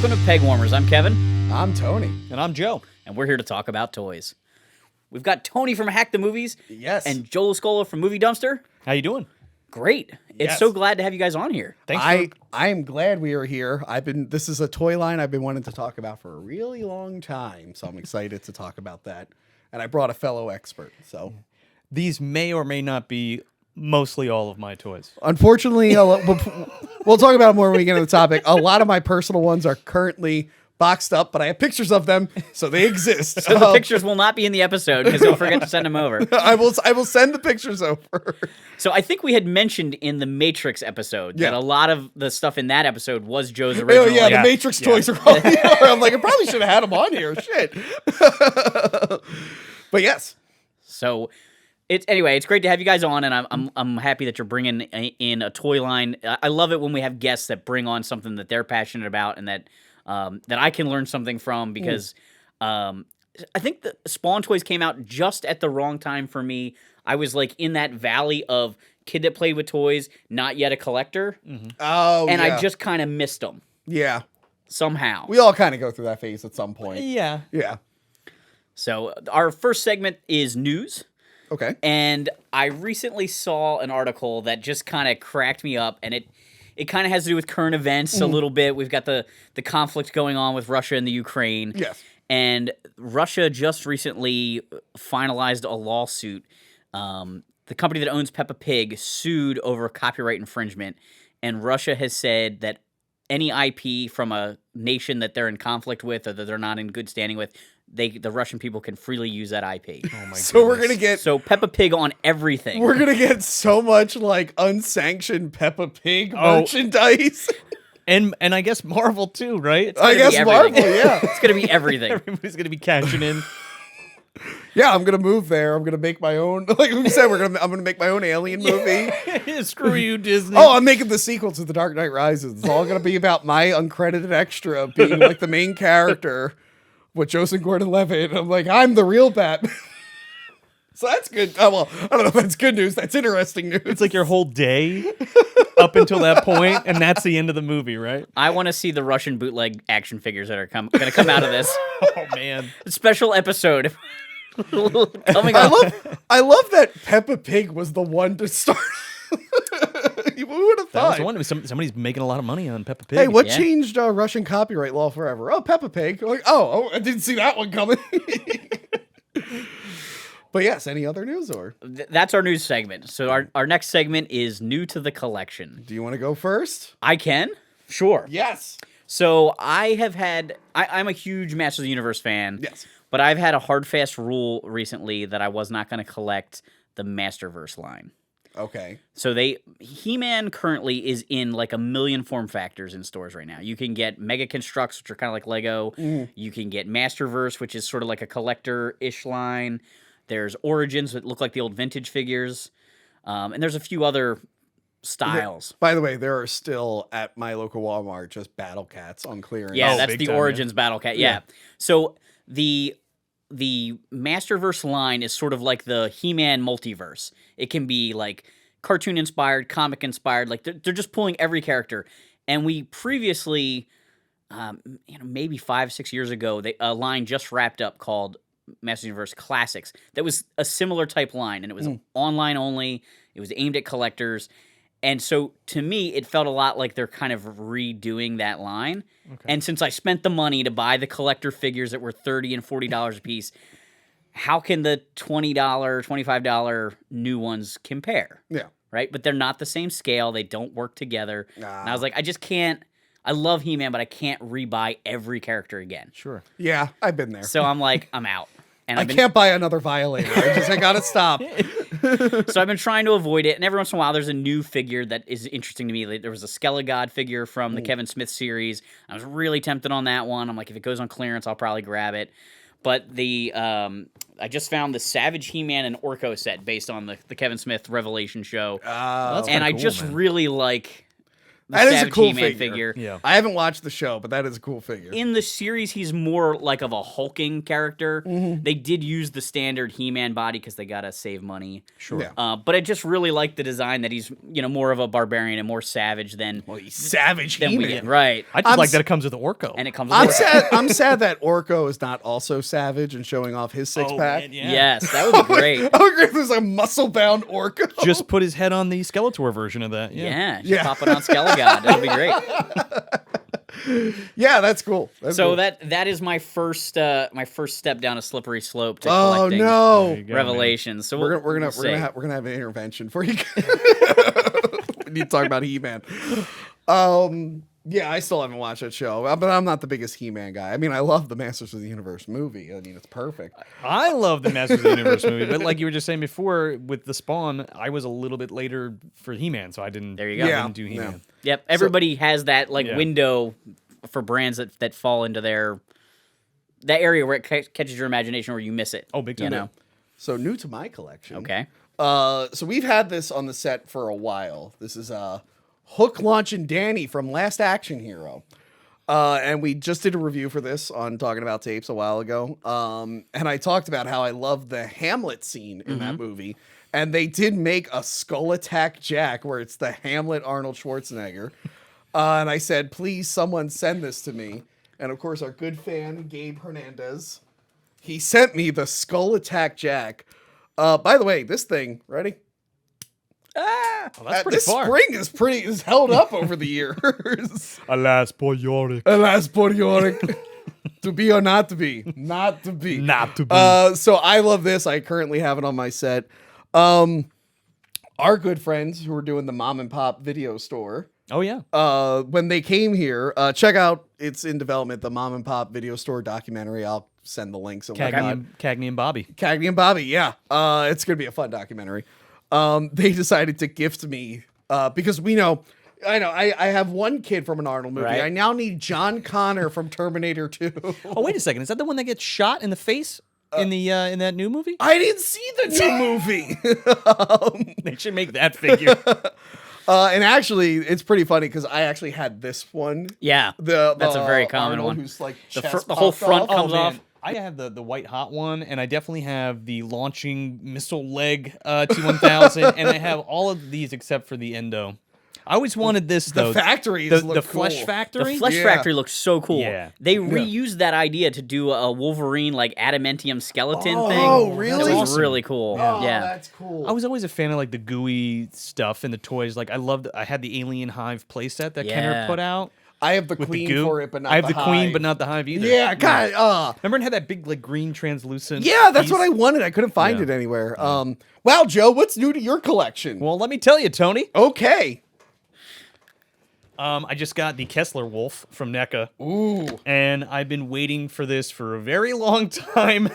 Welcome to Pegwarmers. I'm Kevin. I'm Tony. And I'm Joe. And we're here to talk about toys. We've got Tony from Hack the Movies. Yes. And Joel Scola from Movie Dumpster. How you doing? Great. It's Yes. so glad to have you guys on here. Thanks. I am glad we are here. This is a toy line I've been wanting to talk about for a really long time, so I'm excited to talk about that. And I brought a fellow expert. So These may or may not be mostly all of my toys. unfortunately, we'll talk about it more when we get into the topic. A lot of my personal ones are currently boxed up, but I have pictures of them, so they exist. So the pictures will not be in the episode because you'll forget to send them over. I will send the pictures over. So I think we had mentioned in the Matrix episode that a lot of the stuff in that episode was Joe's Oh original. yeah, the Matrix toys are probably. I'm like, I probably should have had them on here. Shit. But yes. So it's great to have you guys on, and I'm happy that you're bringing in a toy line. I love it when we have guests that bring on something that they're passionate about and that I can learn something from, because I think the Spawn toys came out just at the wrong time for me. I was like in that valley of kid that played with toys, not yet a collector, Oh, and yeah. I just kind of missed them Yeah. somehow. We all kind of go through that phase at some point. Yeah. Yeah. So our first segment is news. Okay. And I recently saw an article that just kind of cracked me up, and it kind of has to do with current events a little bit. We've got the conflict going on with Russia and the Ukraine. Yes. And Russia just recently finalized a lawsuit. The company that owns Peppa Pig sued over copyright infringement, and Russia has said that any IP from a nation that they're in conflict with or that they're not in good standing with, the Russian people can freely use that IP. Oh my So we're gonna get So Peppa Pig on everything. we're gonna get so much like unsanctioned Peppa Pig merchandise. And I guess Marvel too, right? It's gonna I be guess everything. Marvel, yeah. It's going to be everything. Everybody's gonna be cashing in. Yeah, I'm gonna move there. I'm gonna make my own. Like we said, I'm gonna make my own Alien movie. Screw you, Disney. Oh, I'm making the sequel to The Dark Knight Rises. It's all gonna be about my uncredited extra being like the main character with Joseph Gordon-Levitt. I'm like, I'm the real Batman. So that's good. Oh, well, I don't know if that's good news. That's interesting news. It's like your whole day up until that point, and that's the end of the movie, right? I want to see the Russian bootleg action figures that are going to come out of this. Oh man. Special episode coming up. I love that Peppa Pig was the one to start. Who would have That was thought? the one. Somebody's making a lot of money on Peppa Pig. Hey, what Yeah. changed Russian copyright law forever? Oh, Peppa Pig. Like, oh, I didn't see that one coming. But yes, any other news or That's our news segment. So our next segment is new to the collection. do you want to go first? I can? Sure. Yes. So I'm a huge Masters of the Universe fan. Yes. But I've had a hard, fast rule recently that I was not going to collect the Masterverse line. Okay. So He-Man currently is in like a million form factors in stores right now. You can get Mega Constructs, which are kind of like Lego. You can get Masterverse, which is sort of like a collector-ish line. There's Origins that look like the old vintage figures. And there's a few other styles. By the way, there are still at my local Walmart just Battle Cats on clearance. Yeah, Oh, that's big the time, Origins Battle Cat. Yeah. So the Masterverse line is sort of like the He-Man multiverse. It can be like cartoon inspired, comic inspired. Like they're just pulling every character. And we previously, maybe 5-6 years ago, a line just wrapped up called Masters of the Universe Classics. That was a similar type line, and it was online only. It was aimed at collectors. And so, to me, it felt a lot like they're kind of redoing that line. Okay. And since I spent the money to buy the collector figures that were $30 and $40 a piece, how can the $20, $25 new ones compare? Yeah. Right? But they're not the same scale. They don't work together. And I was like, I just can't. I love He-Man, but I can't rebuy every character again. Sure. Yeah, I've been there. So I'm like, I'm out. And I can't buy another Violator. I gotta stop. So I've been trying to avoid it, and every once in a while there's a new figure that is interesting to me. Like, there was a Skelegod figure from the Kevin Smith series. I was really tempted on that one. I'm like, if it goes on clearance, I'll probably grab it. But I just found the Savage He-Man and Orco set based on the Kevin Smith Revelation show. That's And kinda I cool, just man. really like That is a Savage cool He-Man figure. Yeah. I haven't watched the show, but that is a cool figure. In the series, he's more like of a hulking character. They did use the standard He-Man body because they gotta save money. Sure. Yeah. But I just really like the design that he's more of a barbarian and more savage than He's savage we He-Man. get. Right. I just like that it comes with Orco. And it comes. With I'm Orco. sad. I'm sad that Orco is not also savage and showing off his six pack. man, yeah. Yes, that would be great. I would agree if there's a muscle bound Orco. Just put his head on the Skeletor version of that. Yeah, Yeah. pop it on Skelegod. That'll be great. Yeah, that's cool. That's So cool. that is my first step down a slippery slope to Oh collecting no. There you go, Revelations. So We're we'll gonna see. have an intervention for you. We need to talk about He-Man. Yeah, I still haven't watched that show, but I'm not the biggest He-Man guy. I mean, I love the Masters of the Universe movie. I mean, it's perfect. I love the Masters of the Universe movie, but like you were just saying before, with the Spawn, I was a little bit later for He-Man, so I didn't. There you go. I Yeah. didn't do He-Man. No. Yep, everybody has that Yeah. window for brands that fall into that area where it catches your imagination where you miss it. Oh, big time. You know. So new to my collection. Okay. So we've had this on the set for a while. This is Hook, Launch, and Danny from Last Action Hero. And we just did a review for this on Talking About Tapes a while ago. And I talked about how I love the Hamlet scene in that movie. And they did make a Skull Attack Jack where it's the Hamlet Arnold Schwarzenegger. And I said, please, someone send this to me. And of course, our good fan, Gabe Hernandez, he sent me the Skull Attack Jack. By the way, this thing, ready? Oh, that's pretty This far. spring is held up over the years. Alas, poor Yorick. Alas, poor Yorick. To be or not to be? Not to be. Not to be. So I love this. I currently have it on my set. Our good friends who are doing the mom and pop video store, Oh, yeah. when they came here, check out, it's in development, the mom and pop video store documentary. I'll send the links. And whatnot. Cagney and Bobby. Cagney and Bobby, yeah. It's going to be a fun documentary. They decided to gift me, because I have one kid from an Arnold movie. Right. I now need John Connor from Terminator 2. Oh, wait a second. Is that the one that gets shot in the face in that new movie? I didn't see the new movie. They should make that figure. And actually, it's pretty funny because I actually had this one. Yeah. That's a very common Arnold one. Who's like The chest the whole popped front off. comes off. I have the white hot one, and I definitely have the launching missile leg T1000, and I have all of these except for the endo. I always wanted this though. The factories the look Flesh cool. Factory. The Flesh Yeah. Factory looks so cool. Yeah. They reused that idea to do a Wolverine like adamantium skeleton Oh, thing. really? It was Awesome. really cool. Oh, Yeah. that's cool. I was always a fan of like the gooey stuff and the toys. Like I had the Alien Hive playset that Kenner Yeah. put out I have the with queen the goo. for it, but not I have the queen, hive. but not the hive either. Yeah, God. Remember it had that big like green translucent. Yeah, that's piece? what I wanted. I couldn't find Yeah. it anywhere. Wow, Joe, what's new to your collection? Well, let me tell you, Tony. Okay. I just got the Kessler Wolf from NECA. Ooh. And I've been waiting for this for a very long time.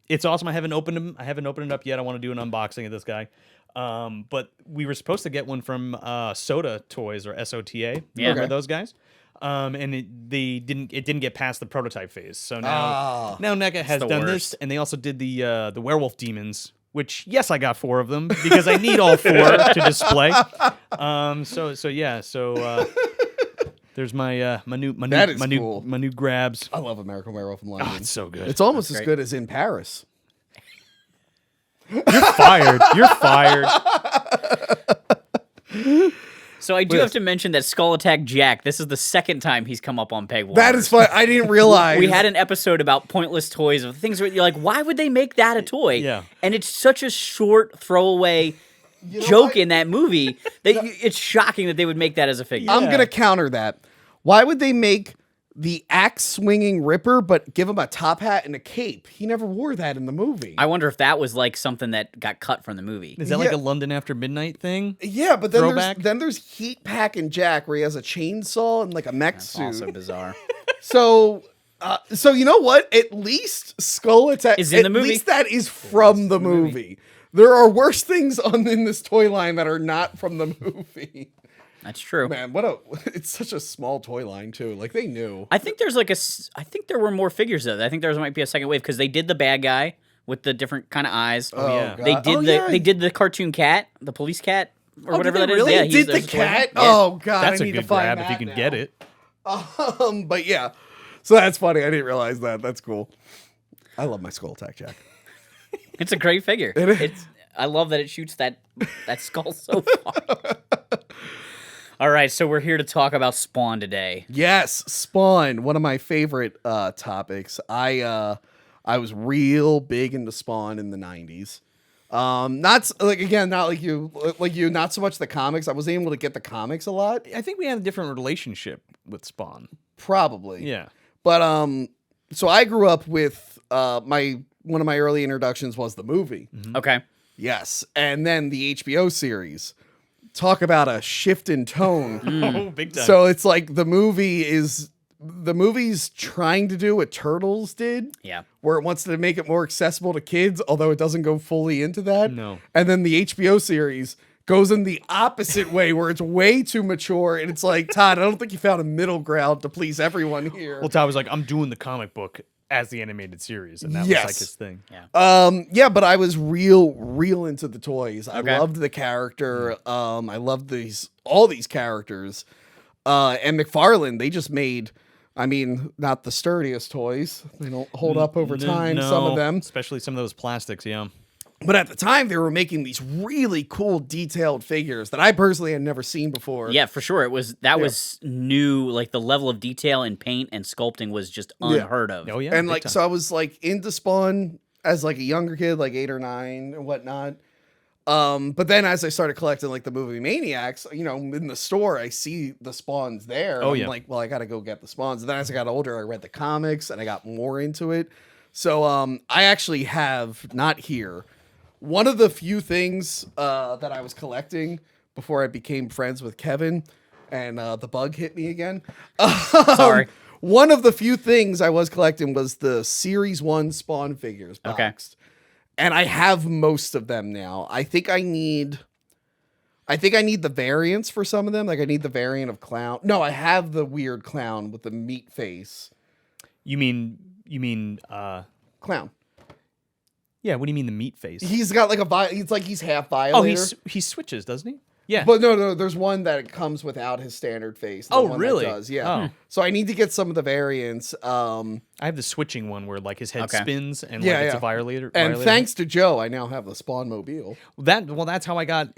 It's awesome. I haven't opened it up yet. I want to do an unboxing of this guy. But we were supposed to get one from Soda Toys or SOTA. Yeah. Remember Okay. those guys? And it didn't get past the prototype phase. So now NECA has the done worst. this, and they also did the werewolf demons. Which, yes, I got 4 of them because I need all 4 to display. There's my That is cool. my new grabs. I love American Werewolf in London. Oh, it's so good. It's almost as great. good as in Paris. You're fired. You're fired. So I do have to mention that Skull Attack Jack, this is the second time he's come up on Pegwarmers. That is fun. I didn't realize. We had an episode about pointless toys of things where you're like, why would they make that a toy? Yeah. And it's such a short throwaway joke in that movie that it's shocking that they would make that as a figure. I'm going to counter that. Why would they make the axe swinging Ripper but give him a top hat and a cape? He never wore that in the movie. I wonder if that was like something that got cut from the movie. Is that like Yeah. a London After Midnight thing? Yeah, but then Throwback? there's Heat Pack and Jack where he has a chainsaw and like a mech suit. Also bizarre. So you know what? At least Skull Attack Is in the movie. At least that is from the movie. There are worse things in this toy line that are not from the movie. That's true. Man, it's such a small toy line too. Like they knew. I think there's I think there were more figures though. I think there might be a second wave because they did the bad guy with the different kind of eyes. yeah. God. They did Oh, yeah. they did the cartoon cat, the police cat or whatever that is. really? Yeah, Did the there's a toy line. cat? Yeah. Oh god, That's I a need good to find grab if you that can get now. it. But yeah, so that's funny. I didn't realize that. That's cool. I love my Skull Attack Jack. It's a great figure. It is. I love that it shoots that skull so far. All right, so we're here to talk about Spawn today. Yes, Spawn, one of my favorite topics. I was real big into Spawn in the 90s. Not like you, not so much the comics. I wasn't able to get the comics a lot, I think we had a different relationship with Spawn. probably. Yeah. But so I grew up with one of my early introductions was the movie. Okay. Yes, and then the HBO series. Talk about a shift in tone. Oh, big time. So it's like the movie's trying to do what Turtles did. Yeah. Where it wants to make it more accessible to kids, although it doesn't go fully into that. No. And then the HBO series goes in the opposite way, where it's way too mature, and it's like, Todd, I don't think you found a middle ground to please everyone here. Well, Todd was like, I'm doing the comic book as the animated series, and that was Yes. like his thing. Yeah. Yeah, but I was real into the toys. I Okay. loved the character. I loved all these characters. And McFarlane, they just made, I mean, not the sturdiest toys. They don't hold up over time, some of them. Especially some of those plastics, yeah. But at the time, they were making these really cool, detailed figures that I personally had never seen before. Yeah, for sure. Was new. Like the level of detail in paint and sculpting was just unheard of. Oh, yeah. And big like, time. so I was like into Spawn as like a younger kid, like 8 or 9 and whatnot. But then as I started collecting like the movie Maniacs, you know, in the store, I see the Spawns there. Oh, I'm yeah. like, well, I got to go get the Spawns. And then as I got older, I read the comics and I got more into it. So I actually have, not here, one of the few things that I was collecting before I became friends with Kevin and the bug hit me again. Sorry. One of the few things I was collecting was the Series 1 Spawn figures Okay. boxed. And I have most of them now. I think I need the variants for some of them. Like I need the variant of Clown. No, I have the weird clown with the meat face. You mean, Clown. yeah, what do you mean the meat face? He's got like he's half Violator. He switches, doesn't he? Yeah. But no, there's one that comes without his standard face. The Oh, one that really? does, yeah. Oh. So I need to get some of the variants. I have the switching one where like his head Okay. spins and Yeah, like it's yeah. a Violator. And Violator. thanks to Joe, I now have the Spawn Mobile. That's how I got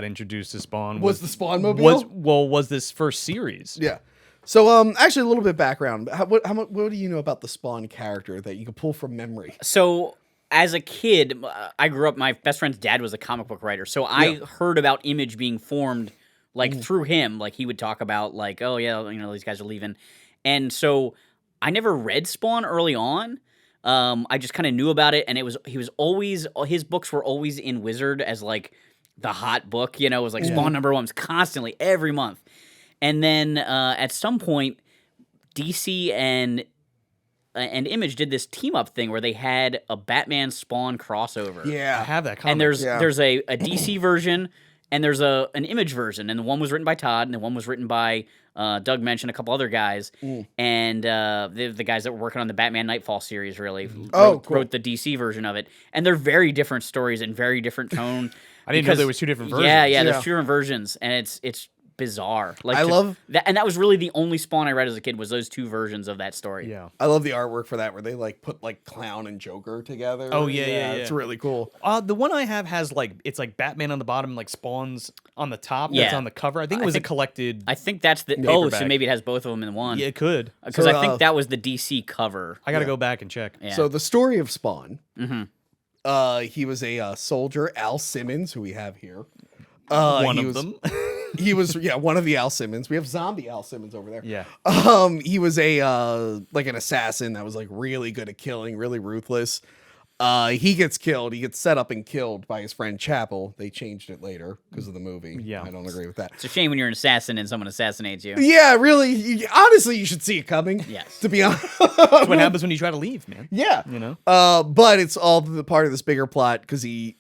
introduced to Spawn. Was the Spawn Mobile? Was this first series? Yeah. So actually a little bit of background. What do you know about the Spawn character that you can pull from memory? So as a kid, I grew up. My best friend's dad was a comic book writer, so I heard about Image being formed like through him. Like he would talk about like, oh yeah, you know, these guys are leaving, and so I never read Spawn early on. I just kind of knew about it, and his books were always in Wizard as like the hot book. You know, it was like Spawn #1 constantly every month, and then at some point, DC and Image did this team up thing where they had a Batman Spawn crossover. I Yeah. have that comic. And there's Yeah. a DC version and there's an Image version, and the one was written by Todd and the one was written by Doug mentioned a couple other guys, and the guys that were working on the Batman Nightfall series really cool. wrote the DC version of it, and they're very different stories and very different tone. I didn't know there was two different versions. Yeah, Yeah. there's two different versions, and it's bizarre. Like I love that, and that was really the only Spawn I read as a kid was those two versions of that story. Yeah. I love the artwork for that where they like put like Clown and Joker together. Oh, yeah. It's really cool. The one I have has like it's like Batman on the bottom, like Spawn's on the top. Yeah. That's on the cover. I think it was a collected. I think that's the so Paperback. maybe it has both of them in one. Yeah, it could. Because So, I think that was the DC cover. I got to go back and check. Yeah. So the story of Spawn. Mm-hmm. He was a soldier, Al Simmons, who we have here. One he of was- them. He was one of the Al Simmons. We have zombie Al Simmons over there. Yeah. He was a like an assassin that was like really good at killing, really ruthless. He gets killed. He gets set up and killed by his friend Chapel. They changed it later because of the movie. Yeah. I don't agree with that. It's a shame when you're an assassin and someone assassinates you. Yeah, really. Honestly, you should see it coming. Yes. To be honest. That's what happens when you try to leave, man. Yeah. You know? But it's all the part of this bigger plot because the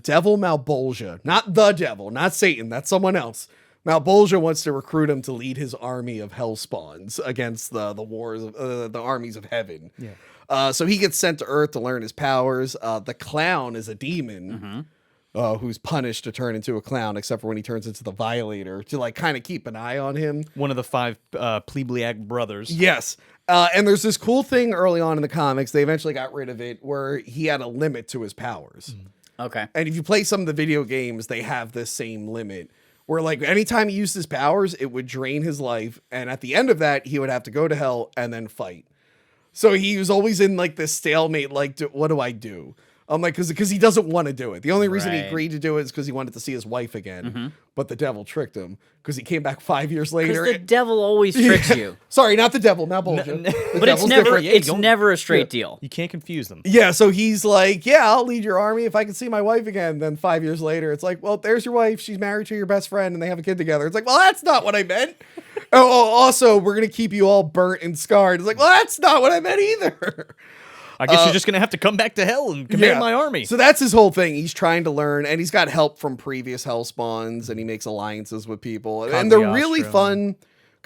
devil Malbolgia, not the devil, not Satan, that's someone else. Malbolgia wants to recruit him to lead his army of hellspawns against the wars of the armies of heaven. Yeah. So he gets sent to Earth to learn his powers. The clown is a demon who's punished to turn into a clown, except for when he turns into the Violator, to like kind of keep an eye on him. One of the 5 Plebliac brothers. Yes. And there's this cool thing early on in the comics. They eventually got rid of it where he had a limit to his powers. Okay. And if you play some of the video games, they have this same limit where like anytime he used his powers, it would drain his life. And at the end of that, he would have to go to hell and then fight. So he was always in like this stalemate, like, what do I do? I'm like, because he doesn't want to do it. The only reason he Right. agreed to do it is because he wanted to see his wife again. But the devil tricked him because he came back 5 years later. Because the devil always tricks you. Sorry, not the devil, not bullshit. But it's never a straight deal. You can't confuse them. Yeah, so he's like, yeah, I'll lead your army if I can see my wife again. Then 5 years later, it's like, well, there's your wife. She's married to your best friend and they have a kid together. It's like, well, that's not what I meant. Also, we're going to keep you all burnt and scarred. It's like, well, that's not what I meant either. I guess you're just going to have to come back to hell and command my army. So that's his whole thing. He's trying to learn, and he's got help from previous hell spawns, and he makes alliances with people. And they're really fun.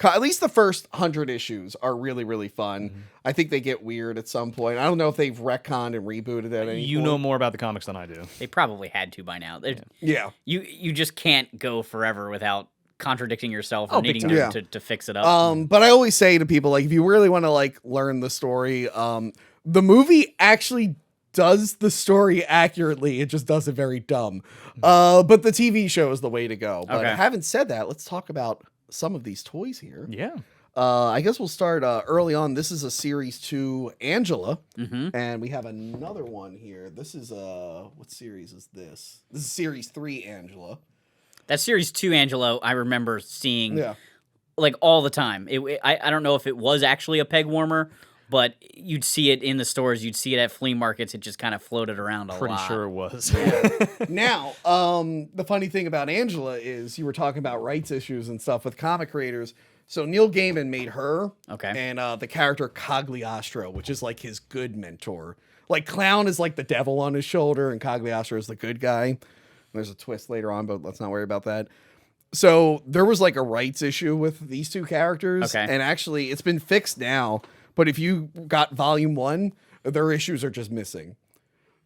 At least the first 100 issues are really, really fun. I think they get weird at some point. I don't know if they've retconned and rebooted at any You point. know more about the comics than I do. They probably had to by now. Yeah. You just can't go forever without contradicting yourself or Oh, big needing time. to fix it up. But I always say to people, like, if you really want to like learn the story, the movie actually does the story accurately. It just does it very dumb. But the TV show is the way to go. But Okay. having said that, let's talk about some of these toys here. Yeah. I guess we'll start early on. This is a Series 2 Angela. And we have another one here. This is, what series is this? This is Series 3 Angela. That Series 2 Angelo, I remember seeing Yeah. like all the time. I don't know if it was actually a peg warmer, but you'd see it in the stores. You'd see it at flea markets. It just kind of floated around a Pretty lot. sure it was. Now, the funny thing about Angela is you were talking about rights issues and stuff with comic creators. So Neil Gaiman made her. Okay. And the character Cagliostro, which is like his good mentor. Like Clown is like the devil on his shoulder and Cagliostro is the good guy. There's a twist later on, but let's not worry about that. So there was like a rights issue with these two characters. Okay. And actually it's been fixed now. But if you got volume 1, their issues are just missing.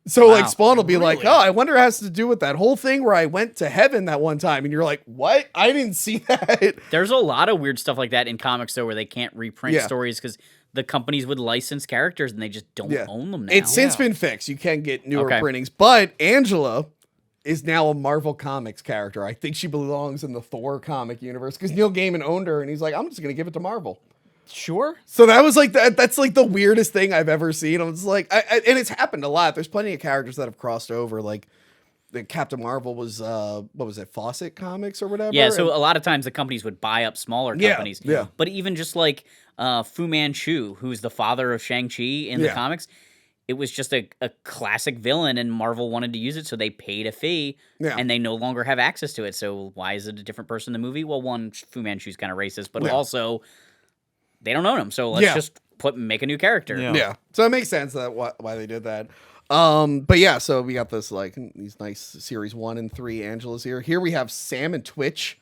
So like Wow. Spawn will be like, Really? oh, I wonder it has to do with that whole thing where I went to heaven that one time. And you're like, what? I didn't see that. There's a lot of weird stuff like that in comics, though, where they can't reprint Yeah. stories because the companies would license characters and they just don't own them now. It's since been fixed. You can get newer Okay. printings. But Angela is now a Marvel Comics character. I think she belongs in the Thor comic universe because Neil Gaiman owned her and he's like, I'm just going to give it to Marvel. Sure. So that was like that's like the weirdest thing I've ever seen. I'm just like, and it's happened a lot. There's plenty of characters that have crossed over. Like the Captain Marvel was, what was it, Fawcett Comics or whatever? Yeah, so And- a lot of times the companies would buy up smaller Yeah, companies. yeah. But even just like Fu Manchu, who's the father of Shang-Chi in the Yeah. comics, it was just a classic villain and Marvel wanted to use it, so they paid a fee Yeah. and they no longer have access to it. So why is it a different person in the movie? Well, one, Fu Manchu's kind of racist, but Yeah. also they don't own him, so let's Yeah. just make a new character. Yeah. Yeah. So it makes sense that why they did that. But yeah, so we got this like these nice series 1 and 3 Angelas here. Here we have Sam and Twitch.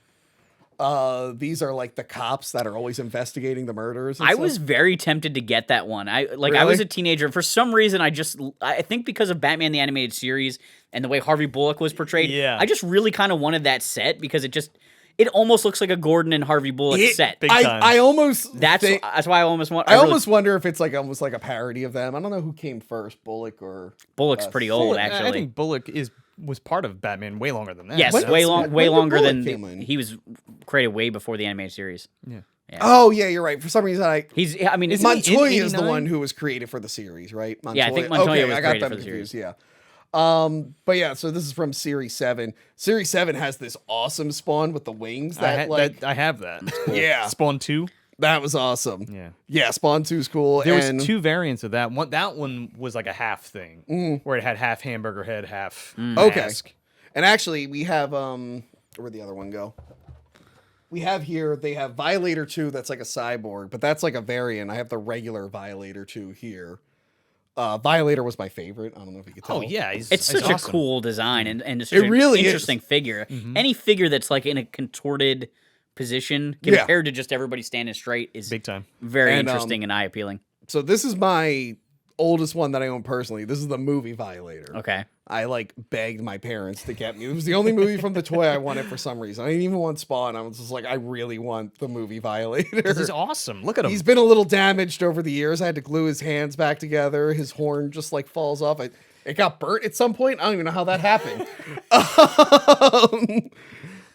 These are like the cops that are always investigating the murders. And I stuff. was very tempted to get that one. I was Really? a teenager. For some reason, I think because of Batman the Animated Series and the way Harvey Bullock was portrayed, Yeah. I just really kind of wanted that set because it almost looks like a Gordon and Harvey Bullock set. Big time. I almost That's why I almost want. I really- almost wonder if it's like almost like a parody of them. I don't know who came first, Bullock or Bullock's pretty old, I actually. think Bullock was part of Batman way longer than that. Yes, When way did longer Bullock than came in? he was created way before the animated series. Yeah. Oh yeah, you're right. For some reason, I mean, Isn't he Montoya in is the 89? one who was created for the series, right? Yeah, I think Montoya was I got created them for the confused. series. Yeah. But yeah, so this is from Series 7. Series 7 has this awesome Spawn with the wings that I have that. It's cool. Yeah. Spawn 2. that was awesome. Yeah. Yeah, Spawn 2 is cool. There and was 2 variants of that. That one was like a half thing, Mm. where it had half hamburger head, half Okay. mask. And actually, we have where'd the other one go? We have here, they have Violator 2 that's like a cyborg, but that's like a variant. I have the regular Violator 2 here. Violator was my favorite. I don't know if you could tell. Oh yeah, it's he's such awesome. a cool design and it's It such an really is. interesting figure. Any figure that's like in a contorted position Yeah. compared to just everybody standing straight is Big time. very And, interesting and eye appealing. So this is my oldest one that I own personally. This is the movie Violator. Okay. I like begged my parents to get me. It was the only movie from the toy I wanted for some reason. I didn't even want Spawn. I was just like, I really want the movie Violator. This is awesome. Look at him. He's been a little damaged over the years. I had to glue his hands back together. His horn just like falls off. It got burnt at some point. I don't even know how that happened.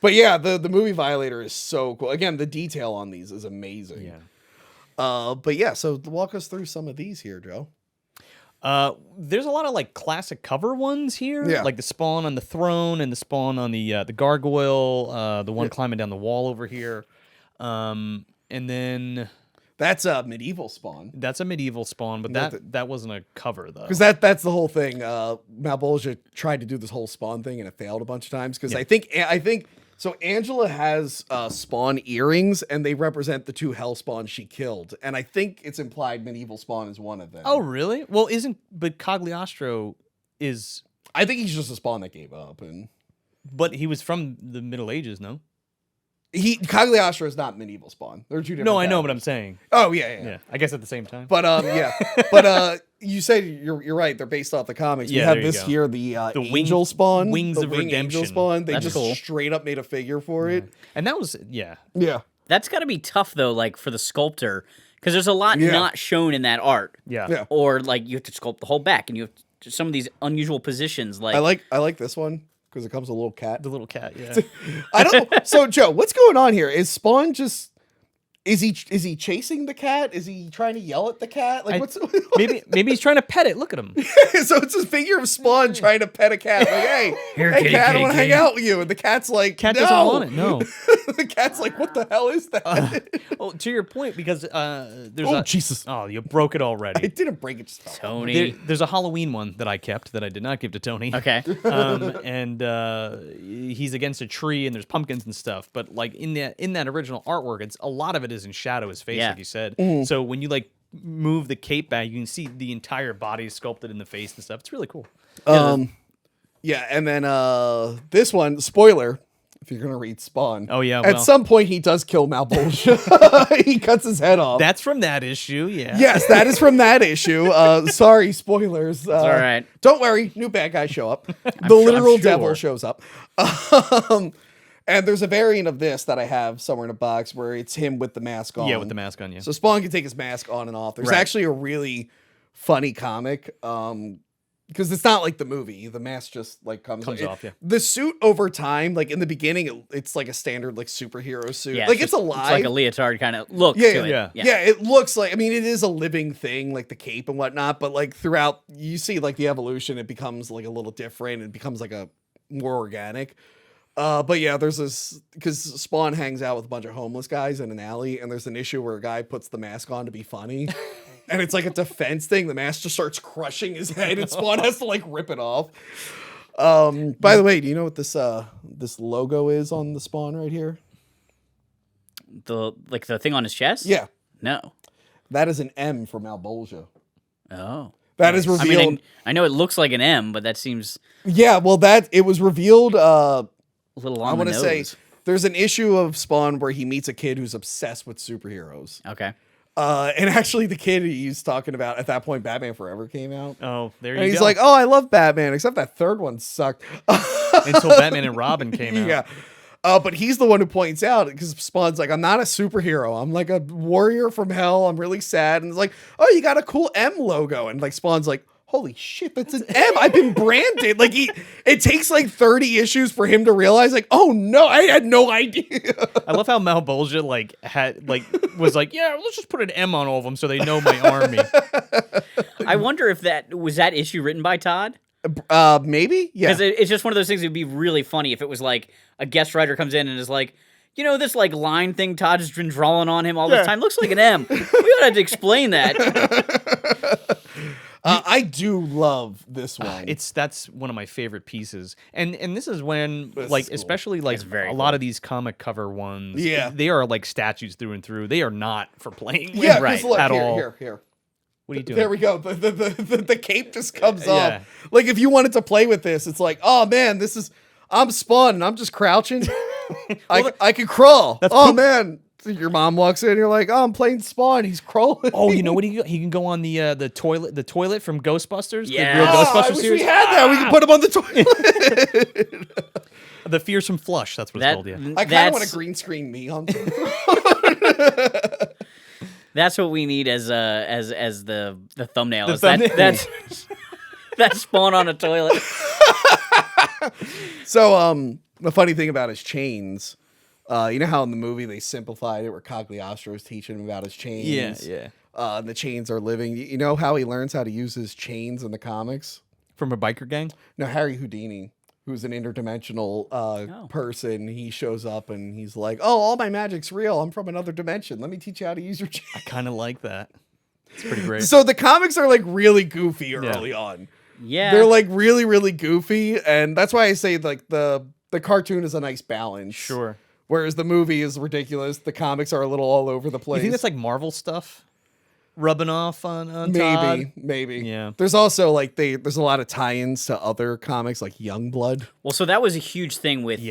But yeah, the movie Violator is so cool. Again, the detail on these is amazing. Yeah. But yeah, so walk us through some of these here, Joe. There's a lot of like classic cover ones here, Yeah. like the Spawn on the throne and the Spawn on the gargoyle, the one climbing down the wall over here, and then That's a medieval Spawn. that's a medieval Spawn, but that wasn't a cover though. Because that's the whole thing. Malbolgia tried to do this whole Spawn thing and it failed a bunch of times. Because I think so. Angela has Spawn earrings and they represent the two Hell Spawns she killed. And I think it's implied medieval Spawn is one of them. Oh really? Well, but Cagliostro is, I think he's just a Spawn that gave up. And but he was from the Middle Ages, no? Cagliostro is not medieval Spawn. They're two different. No, I know, but characters. I'm saying. Oh yeah. Yeah, I guess at the same time. But yeah, but you said you're right. They're based off the comics. Yeah, we have there you this go. here, the wing- Angel Spawn, Wings the of Wing Angel Redemption. Spawn. They That's just cool. straight up made a figure for it. And that was, yeah. Yeah. That's got to be tough though, like for the sculptor, because there's a lot Yeah. not shown in that art. Yeah. Yeah. Or like you have to sculpt the whole back, and you have some of these unusual positions. Like I like this one because it comes with a little cat. The little cat, yeah. I don't. So Joe, what's going on here? Is Spawn just? Is he chasing the cat? Is he trying to yell at the cat? Like what's maybe he's trying to pet it. Look at him. So it's a figure of Spawn trying to pet a cat. Like, hey, Here, hey kitty, cat, I kitty, want to hang kitty. out with you. And the cat's like, Cat no. doesn't want it. No. The cat's like, what the hell is that? Oh, to your point, because there's Oh, a Jesus. Oh, you broke it I already. didn't break it. Just fell. Tony. There's a Halloween one that I kept that I did not give to Tony. Okay. And he's against a tree and there's pumpkins and stuff. But like in that original artwork, it's a lot of it is in shadow, his face, Yeah. like you said. Mm-hmm. So when you like move the cape back, you can see the entire body sculpted in the face and stuff. It's really cool. Yeah, and then this one, spoiler, if you're gonna read Spawn. Oh, yeah, At well. some point he does kill Malbolgia. He cuts his head off. That's from that issue, yeah. Yes, that is from that issue. Sorry, spoilers. all right. Don't worry, new bad guys show up. The I'm literal sure. devil shows up. And there's a variant of this that I have somewhere in a box where it's him with the mask on. Yeah, with the mask on, yeah. So Spawn can take his mask on and off. There's Right. actually a really funny comic. Because it's not like the movie. The mask just like comes off, yeah. The suit over time, like in the beginning, it's like a standard like superhero suit. Yeah, like just- it's alive. It's like a leotard kind of look Yeah, to it. yeah. Yeah, it looks like, I mean, it is a living thing, like the cape and whatnot, but like throughout, you see like the evolution, it becomes like a little different. It becomes like a more organic. But yeah, there's this, because Spawn hangs out with a bunch of homeless guys in an alley, and there's an issue where a guy puts the mask on to be funny. And it's like a defense thing. The mask just starts crushing his head, and Spawn has to like rip it off. By the way, do you know what this logo is on the Spawn right here? The thing on his chest? Yeah, No. that is an M for Malbolgia. Oh. That is I revealed. mean, I know it looks like an M, but that seems Yeah, well, it was revealed. a little on I the want to nose. say there's an issue of Spawn where he meets a kid who's obsessed with superheroes. Okay. And actually, the kid he's talking about at that point, Batman Forever came out. Oh, there you And go. he's like, oh, I love Batman, except that third one sucked. Until Batman and Robin came out. Yeah. But he's the one who points out, because Spawn's like, I'm not a superhero. I'm like a warrior from hell. I'm really sad. And it's like, oh, you got a cool M logo. And like Spawn's like, holy shit, that's an M. I've been branded. Like it takes like 30 issues for him to realize, like, oh no, I had no idea. I love how Malbolgia was like, yeah, let's just put an M on all of them so they know my army. I wonder if that was that issue written by Todd? Maybe? Yeah. Because it's just one of those things that would be really funny if it was like a guest writer comes in and is like, you know, this like line thing Todd has been drawing on him all this time looks like an M. We ought to explain that. I do love this one. That's one of my favorite pieces, and this is when This like is cool. especially like It's very a lot of these comic cover ones, Yeah. they are like statues through and through. They are not for playing with, yeah, 'cause right, look, at here, all. Here. What are you doing? There we go. The cape just comes Yeah. off. Like if you wanted to play with this, it's like, oh man, I'm Spawn and I'm just crouching. I can crawl. That's Oh poop. man, Your mom walks in, you're like, "Oh, I'm playing Spawn." He's crawling. Oh, you know what? He can go on the toilet from Ghostbusters. Yeah. The real Oh, Ghostbusters I wish series. we had that. We could put him on the toilet. The fearsome flush. That's what it's called. Yeah. I kind of want to green screen me on. That's what we need as the thumbnail. The Is that- thumbnail. that's that Spawn on a toilet. So, the funny thing about his chains, you know how in the movie they simplified it, where Cagliostro is teaching him about his chains. Yeah. And the chains are living. You know how he learns how to use his chains in the comics? From a biker gang. No, Harry Houdini, who's an interdimensional person, he shows up and he's like, "Oh, all my magic's real. I'm from another dimension. Let me teach you how to use your chains." I kind of like that. It's pretty great. So the comics are like really goofy early on. Yeah. They're like really, really goofy, and that's why I say like the cartoon is a nice balance. Sure. Whereas the movie is ridiculous. The comics are a little all over the place. You think that's like Marvel stuff rubbing off on Todd? Maybe. Yeah. There's also like there's a lot of tie-ins to other comics like Youngblood. Well, so that was a huge thing with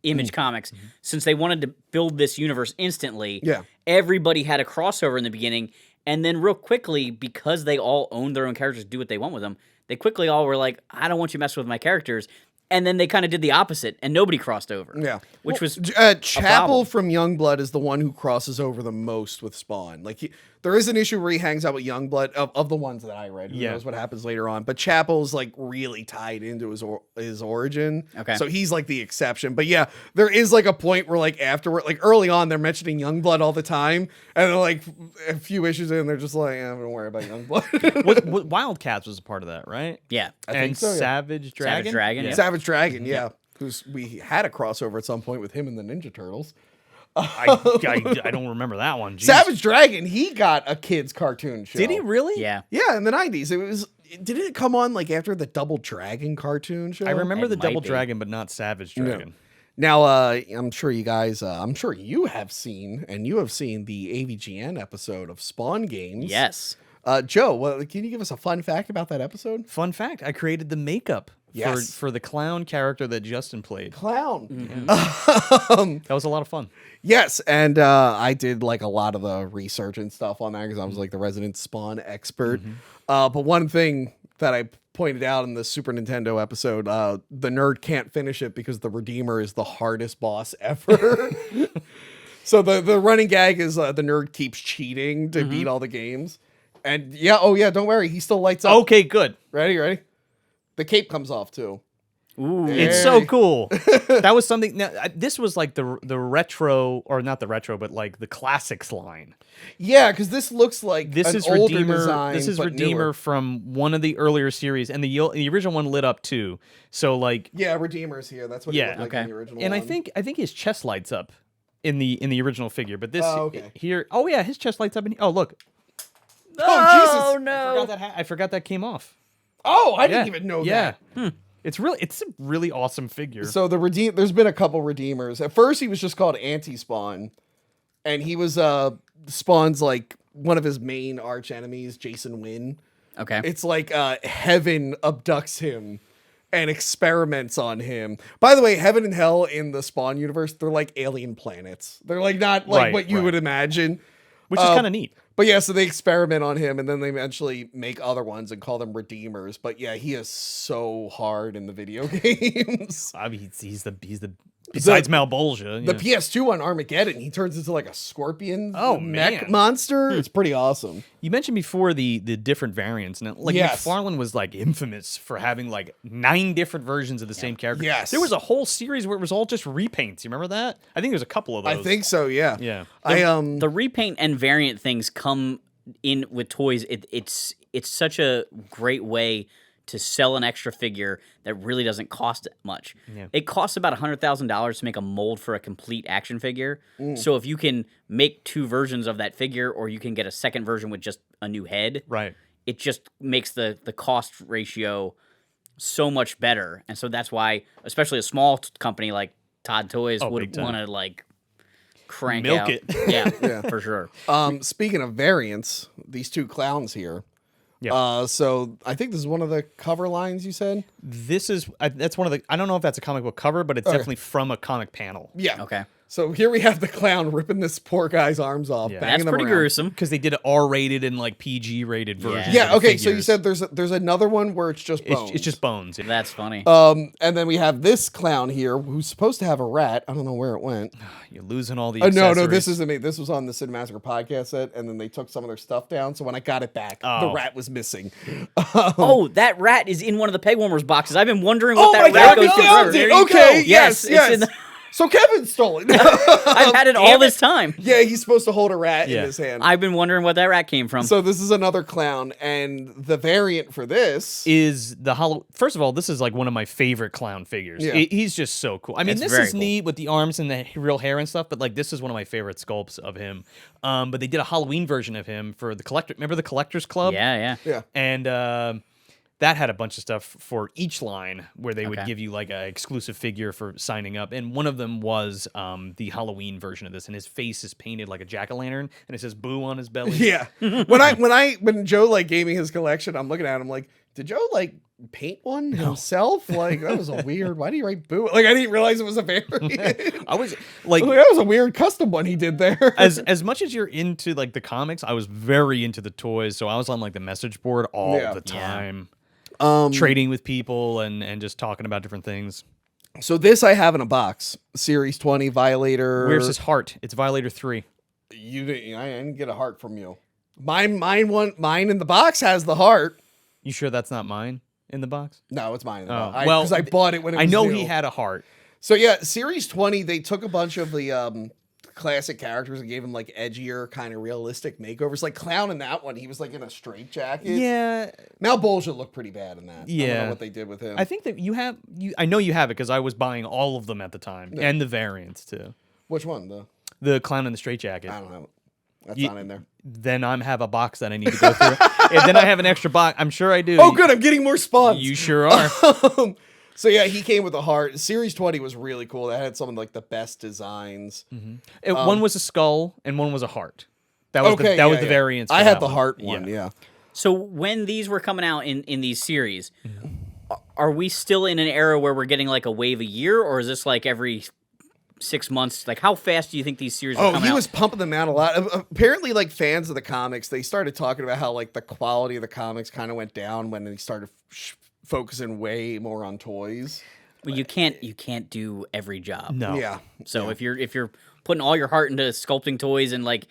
Image Comics. Since they wanted to build this universe instantly, Yeah. everybody had a crossover in the beginning, and then real quickly, because they all owned their own characters, do what they want with them, they quickly all were like, I don't want you messing with my characters. And then they kind of did the opposite, and nobody crossed over. Yeah. Which was Chapel from Youngblood is the one who crosses over the most with Spawn. Like there is an issue where he hangs out with Youngblood of the ones that I read. Who knows what happens later on? But Chapel's like really tied into his origin. Okay. So he's like the exception. But yeah, there is like a point where like afterward, like early on, they're mentioning Youngblood all the time, and then like a few issues in, they're just like, don't worry about Youngblood. what Wildcats was a part of that, right? Yeah. think And so, yeah. Savage Dragon. Savage Dragon, yeah. Savage Dragon, yeah. We had a crossover at some point with him and the Ninja Turtles. I don't remember that one. Jeez. Savage Dragon, he got a kids cartoon show. Did he really? Yeah. Yeah, in the 90s. Didn't it come on like after the Double Dragon cartoon show? I remember It the might Double be. Dragon, but not Savage Dragon. Now, I'm sure you guys, I'm sure you have seen, and you have seen the AVGN episode of Spawn Games. Yes. Joe, can you give us a fun fact about that episode? Fun fact: I created the makeup Yes. for the clown character that Justin played. Clown. That was a lot of fun. Yes, and I did like a lot of the research and stuff on that because I was like the resident Spawn expert. But one thing that I pointed out in the Super Nintendo episode, the nerd can't finish it because the Redeemer is the hardest boss ever. So the running gag is the nerd keeps cheating to beat all the games. And don't worry, he still lights up. Okay, good. Ready? The cape comes off too. Ooh. It's so cool. That was something. Now, this was like the retro, or not the retro, but like the classics line. Yeah, because this looks like This an is older Redeemer. design, This is but Redeemer newer. from one of the earlier series, and the original one lit up too. So like, Yeah, Redeemer's here. That's what he Yeah, looked like in okay. the original and I one. think his chest lights up in the original figure, but this okay. here, oh yeah, his chest lights up. Oh look, Oh, Jesus. no. I forgot that came off. Oh, I Yeah. didn't even know Yeah. that. It's a really awesome figure. So there's been a couple Redeemers. At first, he was just called Anti-Spawn, and he was Spawn's like one of his main arch enemies, Jason Wynn. Okay. It's like Heaven abducts him and experiments on him. By the way, Heaven and Hell in the Spawn universe, they're like alien planets. They're like not like Right, what you right. would imagine. which is kind of neat. But yeah, so they experiment on him, and then they eventually make other ones and call them Redeemers. But yeah, he is so hard in the video games. I mean, he's the besides Malbolgia. The PS2 one, Armageddon, he turns into like a scorpion mech man. monster. It's pretty awesome. You mentioned before the different variants, and like Yes. McFarlane was like infamous for having like 9 different versions of the same character. Yes. There was a whole series where it was all just repaints. You remember that? I think there's a couple of those. I think so, yeah. Yeah. The repaint and variant things come in with toys. It's such a great way to sell an extra figure that really doesn't cost much. Yeah. It costs about $100,000 to make a mold for a complete action figure. Mm. So if you can make 2 versions of that figure, or you can get a second version with just a new head, Right. it just makes the cost ratio so much better. And so that's why, especially a small company like Todd Toys big would time. want to like crank Milk out. it. Yeah, for sure. Speaking of variants, these 2 clowns here. Yeah. So I think this is one of the cover lines you said. This is that's one of the. I don't know if that's a comic book cover, but it's definitely from a comic panel. Yeah. Okay. So here we have the clown ripping this poor guy's arms off. Yeah. Banging That's them pretty around. gruesome. Because they did an R-rated and like PG-rated version. Yeah, of the okay, so you figures. said there's another one where it's just bones. It's just bones. That's funny. And then we have this clown here who's supposed to have a rat. I don't know where it went. You're losing all the No, accessories. this isn't me. This was on the Cinemassacre podcast set, and then they took some of their stuff down. So when I got it back, the rat was missing. Oh, that rat is in one of the Pegwarmers boxes. I've been wondering Oh what that rat goes to. found There it. you Okay, go. yes, It's yes. in the- So Kevin stole it. I've had it all this time. Yeah, he's supposed to hold a rat in Yeah. his hand. I've been wondering what that rat came from. So this is another clown, and the variant for this is the hollow. First of all, this is like one of my favorite clown figures. Yeah. He's just so cool. I mean, It's this very is cool. neat with the arms and the real hair and stuff, but like this is one of my favorite sculpts of him. But they did a Halloween version of him for the collector. Remember the Collectors Club? yeah. Yeah. And that had a bunch of stuff for each line where they would Okay. give you like an exclusive figure for signing up. And one of them was the Halloween version of this, and his face is painted like a jack-o'-lantern, and it says "boo" on his belly. Yeah. when Joe like gave me his collection, I'm looking at him like, did Joe like paint one himself? Like that was a weird. Why do you write boo? Like I didn't realize it was a variant. I was like, That was a weird custom one he did there. as much as you're into like the comics, I was very into the toys, so I was on like the message board all Yeah. the time, Um, trading with people and just talking about different things. So this I have in a box. Series 20 Violator. Where's his heart? It's Violator 3. I didn't get a heart from you. Mine in the box has the heart. You sure that's not mine in the box? No, it's mine in the Oh, box. well, Because I bought it when it was I know new. he had a heart. So yeah, Series 20, they took a bunch of the classic characters and gave him like edgier, kind of realistic makeovers. Like Clown in that one, he was like in a straight jacket. Yeah, Now Bullshit looked pretty bad in that. I don't Yeah. know what they did with him. I think that I know you have it because I was buying all of them at the time and the variants too. Which one? The clown in the straitjacket. I don't know. That's You- not in there. Then I have a box that I need to go through. And then I have an extra box. I'm sure I do. Oh, good. I'm getting more spawns. You sure are. So yeah, he came with a heart. Series 20 was really cool. That had some of like the best designs. One was a skull and one was a heart. That was the variance. I for had that the one. heart one. Yeah. So when these were coming out in these series, are we still in an era where we're getting like a wave a year, or is this like every 6 months? Like, how fast do you think these series are Oh, coming he out? was pumping them out a lot. Apparently, like fans of the comics, they started talking about how like the quality of the comics kind of went down when they started focusing way more on toys. Well, you can't do every job. No. Yeah. So if you're putting all your heart into sculpting toys and like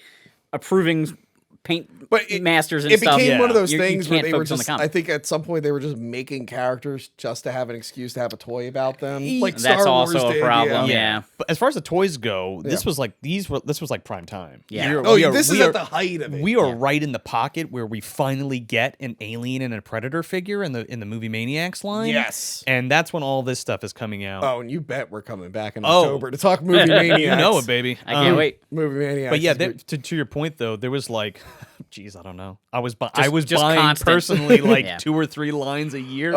approving paint masters and it stuff, became one of those you things where can't they were focus on the just. comic. I think at some point they were just making characters just to have an excuse to have a toy about them. Like That's Star Wars also a did, problem. Yeah. Yeah. But as far as the toys go, this was like this was like prime time. Yeah. This is at the height of it. We are right in the pocket where we finally get an Alien and a Predator figure in the Movie Maniacs line. Yes. And that's when all this stuff is coming out. Oh, and you bet we're coming back in Oh. October to talk Movie Maniacs. You know it, baby. I can't wait. Movie Maniacs. But yeah, is good. to your point though, there was like, geez, I don't know. I was just buying constant. personally like Yeah. 2 or 3 lines a year.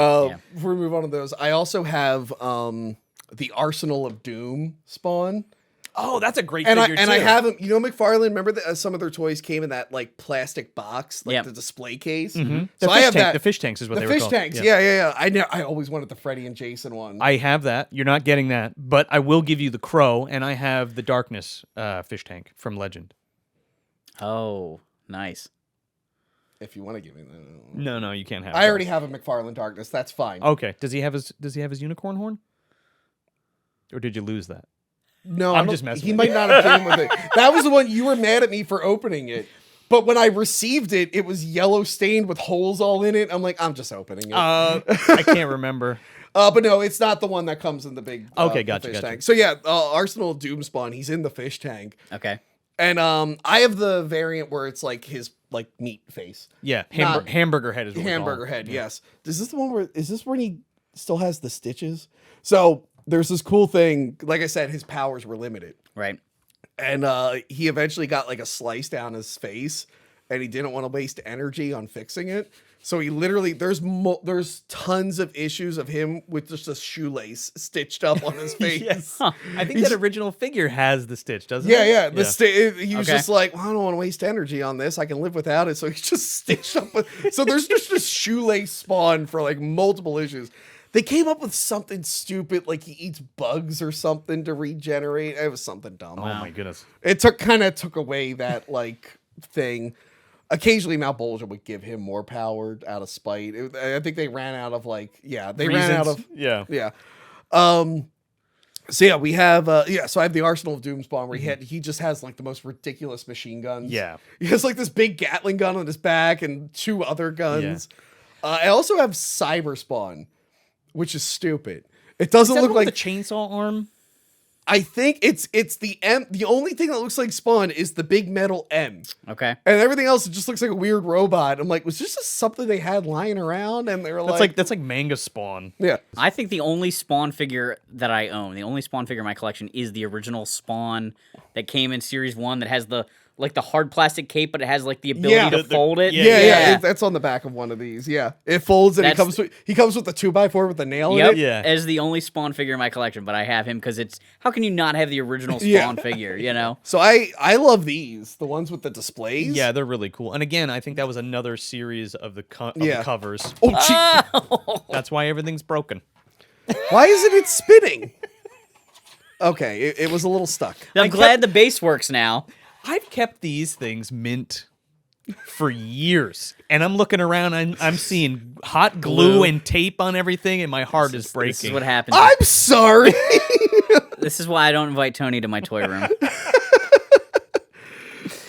Before we move on to those, I also have the Arsenal of Doom spawn. oh, that's a great And figure I too. have them. You know, McFarlane. Remember that some of their toys came in that like plastic box, like Yep. the display case. The So I fish have tank- that. The fish tanks is what The they were fish called. tanks. Yeah. I always wanted the Freddy and Jason one. I have that. You're not getting that, but I will give you the Crow, and I have the Darkness fish tank from Legend. Oh, nice. if you want to give me that. No, you can't have. I that. already have a McFarlane Darkness. That's fine. Okay. Does he have his unicorn horn? Or did you lose that? No, I'm just messing He with might you. not have came with it. That was the one you were mad at me for opening it. But when I received it, it was yellow stained with holes all in it. I'm like, I'm just opening it. I can't remember. But no, it's not the one that comes in the big Okay, the gotcha, fish gotcha. tank. So yeah, Arsenal Doomspawn, he's in the fish tank. Okay. And I have the variant where it's like his like meat face. Yeah, Not- hamburger head is what we call Hamburger it. head, yes. Is this the one where is this when he still has the stitches? So there's this cool thing. Like I said, his powers were limited. Right. And he eventually got like a slice down his face, and he didn't want to waste energy on fixing it. So he literally there's tons of issues of him with just a shoelace stitched up on his face. Yes. I think that original figure has the stitch, doesn't Yeah, it? yeah. He was Okay. just like, well, I don't want to waste energy on this. I can live without it. So he's just stitched up. So there's just a shoelace spawn for like multiple issues. They came up with something stupid, like he eats bugs or something to regenerate. It was something dumb. Oh my goodness. It kind of took away that like thing. Occasionally, Malbolgia would give him more power out of spite. I think they ran out of ran out of yeah. So yeah, we have so I have the Arsenal of Doomspawn where he just has like the most ridiculous machine guns. Yeah. He has like this big Gatling gun on his back and 2 other guns. I also have Cyberspawn, which is stupid. It doesn't look like the chainsaw arm. I think it's the M. The only thing that looks like Spawn is the big metal M. Okay. And everything else, it just looks like a weird robot. I'm like, was this just something they had lying around? And they were That's like manga Spawn. yeah. I think the only Spawn figure that I own, the only Spawn figure in my collection, is the original Spawn that came in Series 1 that has the hard plastic cape, but it has like the ability to fold it. Yeah. That's on the back of one of these. Yeah, it folds and he comes with the 2x4 with the nail in Yep, it. Yeah. as the only Spawn figure in my collection, but I have him because it's how can you not have the original Spawn figure? You know. So I love these, the ones with the displays. Yeah, they're really cool. And again, I think that was another series of the covers. Oh, gee. That's why everything's broken. Why isn't it spinning? Okay, it was a little stuck. I'm glad the base works now. I've kept these things mint for years, and I'm looking around and I'm seeing hot glue and tape on everything, and my heart is breaking. This is what happens. I'm sorry. This is why I don't invite Tony to my toy room.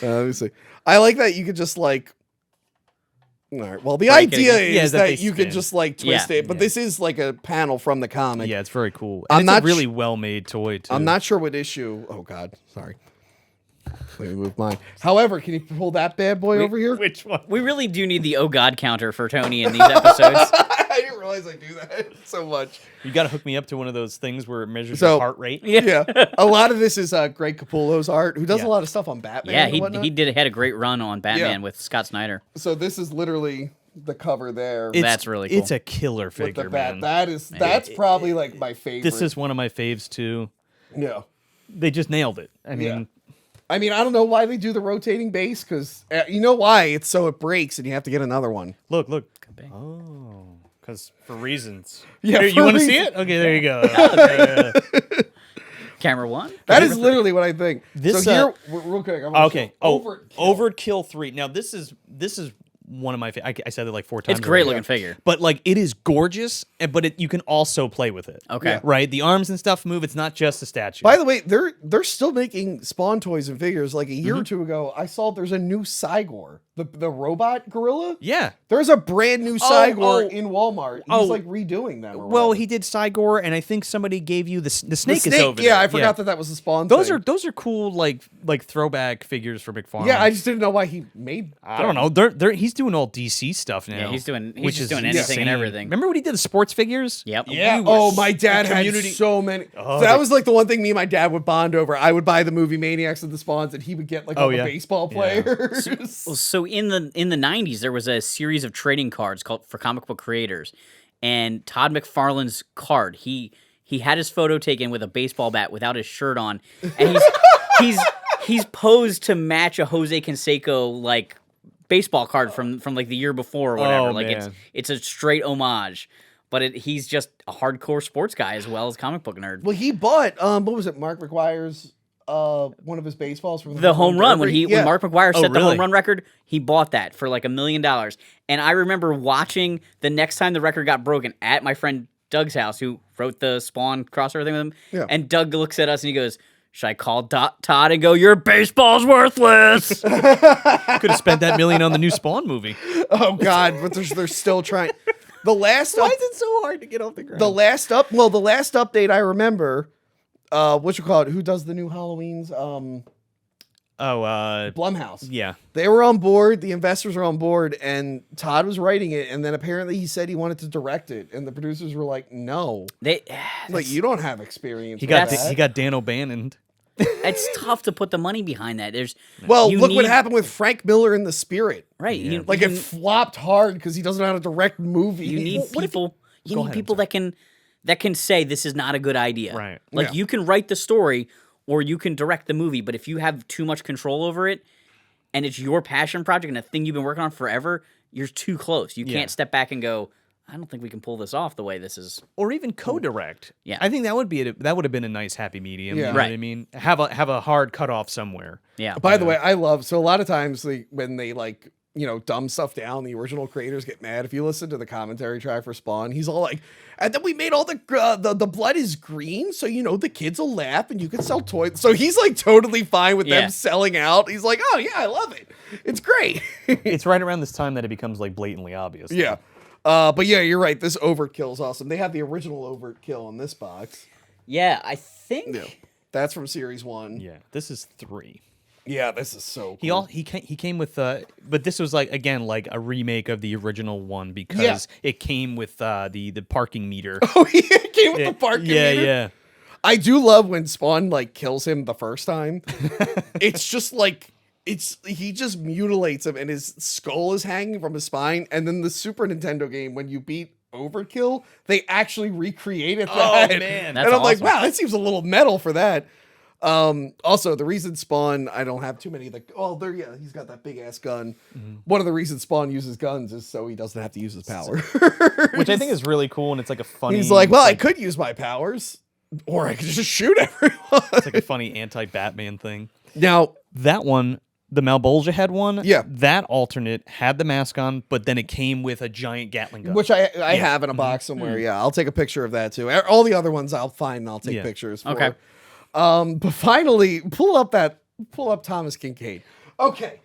Let me see. I like that you could just like. All right. Well, the Break it idea again. is that that they you could spin. just like twist it, but this is like a panel from the comic. Yeah, it's very cool. I'm And it's not a really well-made toy too. I'm not sure what issue. Oh God, sorry. Let me move mine. However, can you pull that bad boy over here? Which one? We really do need the oh god counter for Tony in these episodes. I didn't realize I do that so much. You got to hook me up to one of those things where it measures So- your heart rate. Yeah, a lot of this is Greg Capullo's art, who does Yeah. a lot of stuff on Batman. Yeah, and whatnot. he had a great run on Batman Yeah. with Scott Snyder. So this is literally the cover there. That's really cool. It's a killer with the figure, bat. man. That's probably like my favorite. This is one of my faves too. yeah. They just nailed it. I mean, Yeah. I mean, I don't know why they do the rotating base because you know why? It's so it breaks and you have to get another one. look. be. Oh, because for reasons. Yeah, Here, for you want to see reasons. it? Okay, there you go. Camera one? That is literally what I think. This, so here, real quick. I'm gonna Okay. show Overkill 3. Now this is one of my. I said it like 4 times. It's a great already. looking figure. But like it is gorgeous, but you can also play with it. Okay. Yeah. Right, the arms and stuff move. It's not just a statue. By the way, they're still making Spawn toys and figures. Like a year Mm-hmm. or two ago, I saw there's a new Cygor, the robot gorilla. yeah. There's a brand new Cygor oh. in Walmart. He's Oh. like redoing them. Or Well, whatever. he did Cygor, and I think somebody gave you the the snake. snake. Is over Yeah, there. I forgot that was a Spawn. Those thing. are cool like throwback figures for McFarlane. Yeah, I just didn't know why he made. I don't know. He's doing all DC stuff now. Yeah, he's doing which just is doing anything insane. and everything. Remember when he did the sports figures? Yep. Yeah. We were Oh, my dad had community- so many. Oh, so that the- was like the one thing me and my dad would bond over. I would buy the movie Maniacs of the Spawns, and he would get like all the yeah. baseball Yeah. players. So in the 90s there was a series of trading cards called for comic book creators, and Todd McFarlane's card he had his photo taken with a baseball bat without his shirt on, and he's posed to match a Jose Canseco like baseball card from like the year before or whatever. Oh, like man. it's a straight homage, but he's just a hardcore sports guy as well as comic book nerd. Well, he bought what was it? Mark McGuire's one of his baseballs from The home run when Derby? when Mark McGuire set the really? home run record, he bought that for like $1 million. And I remember watching the next time the record got broken at my friend Doug's house, who wrote the Spawn crossover thing with him. Yeah. And Doug looks at us and he goes, "Should I call Todd and go, your baseball's worthless?" Could have spent that $1 million on the new Spawn movie. Oh God, but they're still trying. The last Why is it so hard to get off the ground? the last update I remember, what you call it? Who does the new Halloweens? Blumhouse. Yeah. They were on board. The investors were on board, and Todd was writing it. And then apparently he said he wanted to direct it, and the producers were like, "No, like you don't have experience." He with got that. he got Dan O'Bannon. It's tough to put the money behind that. Well, you look what need- happened with Frank Miller in The Spirit. Right. Yeah. Like it flopped hard because he doesn't know how to direct movies. You need people. You need ahead, I'm people that can say this is not a good idea. Right. Like Yeah. you can write the story or you can direct the movie, but if you have too much control over it and it's your passion project and a thing you've been working on forever, you're too close. You Yeah. can't step back and go, I don't think we can pull this off the way this is. Or even co-direct. Yeah. I think that would have been a nice happy medium. Yeah. You know what I mean? Have a hard cutoff somewhere. Yeah. By the way, I love, so a lot of times when they like, dumb stuff down, the original creators get mad. If you listen to the commentary track for Spawn, he's all like, and then we made all the blood is green, so the kids will laugh and you can sell toys. So he's like totally fine with them selling out. He's like, oh yeah, I love it. It's great. It's right around this time that it becomes like blatantly obvious. Yeah. But yeah, you're right. This Overkill is awesome. They have the original Overkill in this box. Yeah, I think. Yeah. That's from Series 1. Yeah. This is 3. Yeah, this is so cool. He came with but this was like a remake of the original one because it came with the parking meter. Oh, yeah, it came with the parking meter. Yeah. I do love when Spawn like kills him the first time. It's just like he just mutilates him and his skull is hanging from his spine. And then the Super Nintendo game, when you beat Overkill, they actually recreated that. Oh man, That's and I'm like, awesome. wow, that seems a little metal for that. Also, the reason Spawn, I don't have too many he's got that big ass gun. Mm-hmm. One of the reasons Spawn uses guns is so he doesn't have to use his power. which I think is really cool, and it's like a funny. He's like, well, I could use my powers, or I could just shoot everyone. It's like a funny anti-Batman thing. Now, That one, the Malbolgia head one, Yeah. that alternate had the mask on, but then it came with a giant Gatling gun. which I have in a box somewhere. Yeah, I'll take a picture of that too. All the other ones I'll find and I'll take Yeah. pictures for. Okay. But finally, pull up Thomas Kincaid. Okay.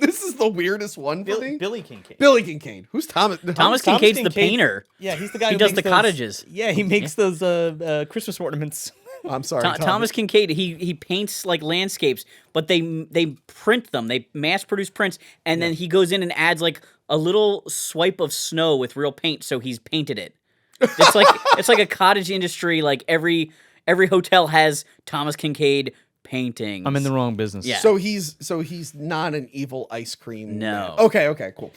This is the weirdest one for me. Billy Kincaid. Billy Kincaid. Who's Thomas? Thomas Kincaid's the painter. Yeah, he's the guy He who does makes the those- cottages. Yeah, he makes those Christmas ornaments. I'm sorry, Thomas Kincaid, he paints like landscapes, but they print them. They mass produce prints, and then he goes in and adds like a little swipe of snow with real paint, so he's painted it. It's like a cottage industry. Like every hotel has Thomas Kincaid paintings. I'm in the wrong business. Yeah. So he's not an evil ice cream. No. Man. Okay, cool.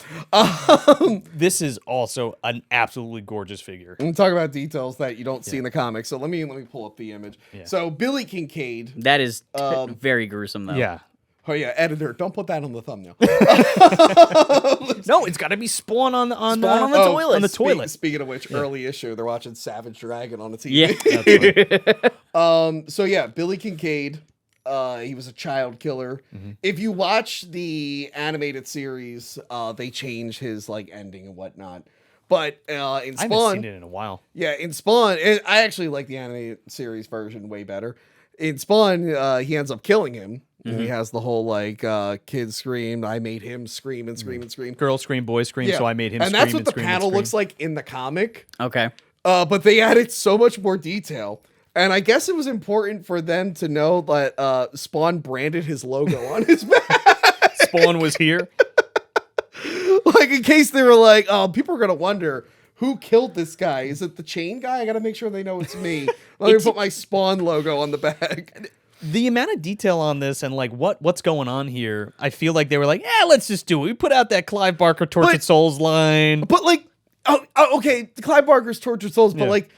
This is also an absolutely gorgeous figure. I'm talking about details that you don't see in the comics. So let me pull up the image. Yeah. So Billy Kincaid. That is very gruesome, though. Yeah. Oh yeah, editor, don't put that on the thumbnail. No, it's got to be Spawn on the Spawn on the Oh, toilet. on the toilet. Speaking of which, early issue, they're watching Savage Dragon on the TV. Yeah. That's funny. So yeah, Billy Kincaid. He was a child killer. Mm-hmm. If you watch the animated series, they change his like ending and whatnot. But in I haven't Spawn, seen it in a while. yeah, in Spawn, I actually like the animated series version way better. In Spawn, he ends up killing him. And he has the whole like kid scream. I made him scream and scream and scream. Girl scream, boy scream, Yeah. so I made him and scream that's what and the scream and panel scream. looks like in the comic. Okay. But they added so much more detail. And I guess it was important for them to know that Spawn branded his logo on his back. Spawn was here. Like, in case they were like, oh, people are going to wonder, who killed this guy? Is it the chain guy? I got to make sure they know it's me. Let me put my Spawn logo on the back. The amount of detail on this and like what's going on here, I feel like they were like, yeah, let's just do it. We put out that Clive Barker Tortured But- Souls line. But, like, okay, Clive Barker's Tortured Souls, but, Yeah. like,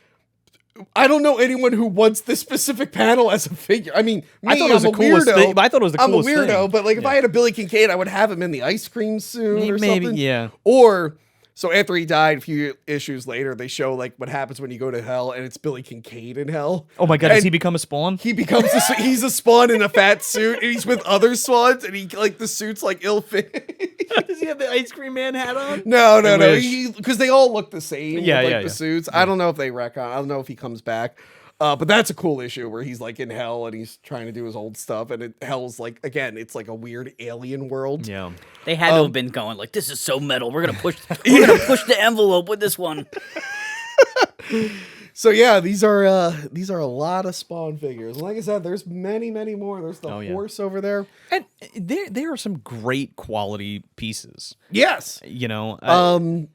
I don't know anyone who wants this specific panel as a figure. I mean, me, I thought it was I'm the a coolest weirdo. thing. I thought it was the I'm a coolest weirdo, thing. but like if Yeah. I had a Billy Kincaid, I would have him in the ice cream suit or Maybe, something. yeah. Or so after he died, a few issues later, they show like what happens when you go to hell, and it's Billy Kincaid in hell. Oh my god, does And he become a Spawn? He becomes he's a Spawn in a fat suit, and he's with other Swans, and he like the suit's like ill fit. Does he have the ice cream man hat on? No, wish. because they all look the same. Yeah, with, like, yeah, the yeah. suits. I don't know if they retcon. I don't know if he comes back. But that's a cool issue where he's like in hell and he's trying to do his old stuff, and hell's like again, it's like a weird alien world. Yeah. They had to have been going like, this is so metal. We're gonna push the envelope with this one. So yeah, these are a lot of Spawn figures. Like I said, there's many more. There's the Oh, yeah. horse over there. And there are some great quality pieces. Yes. You know,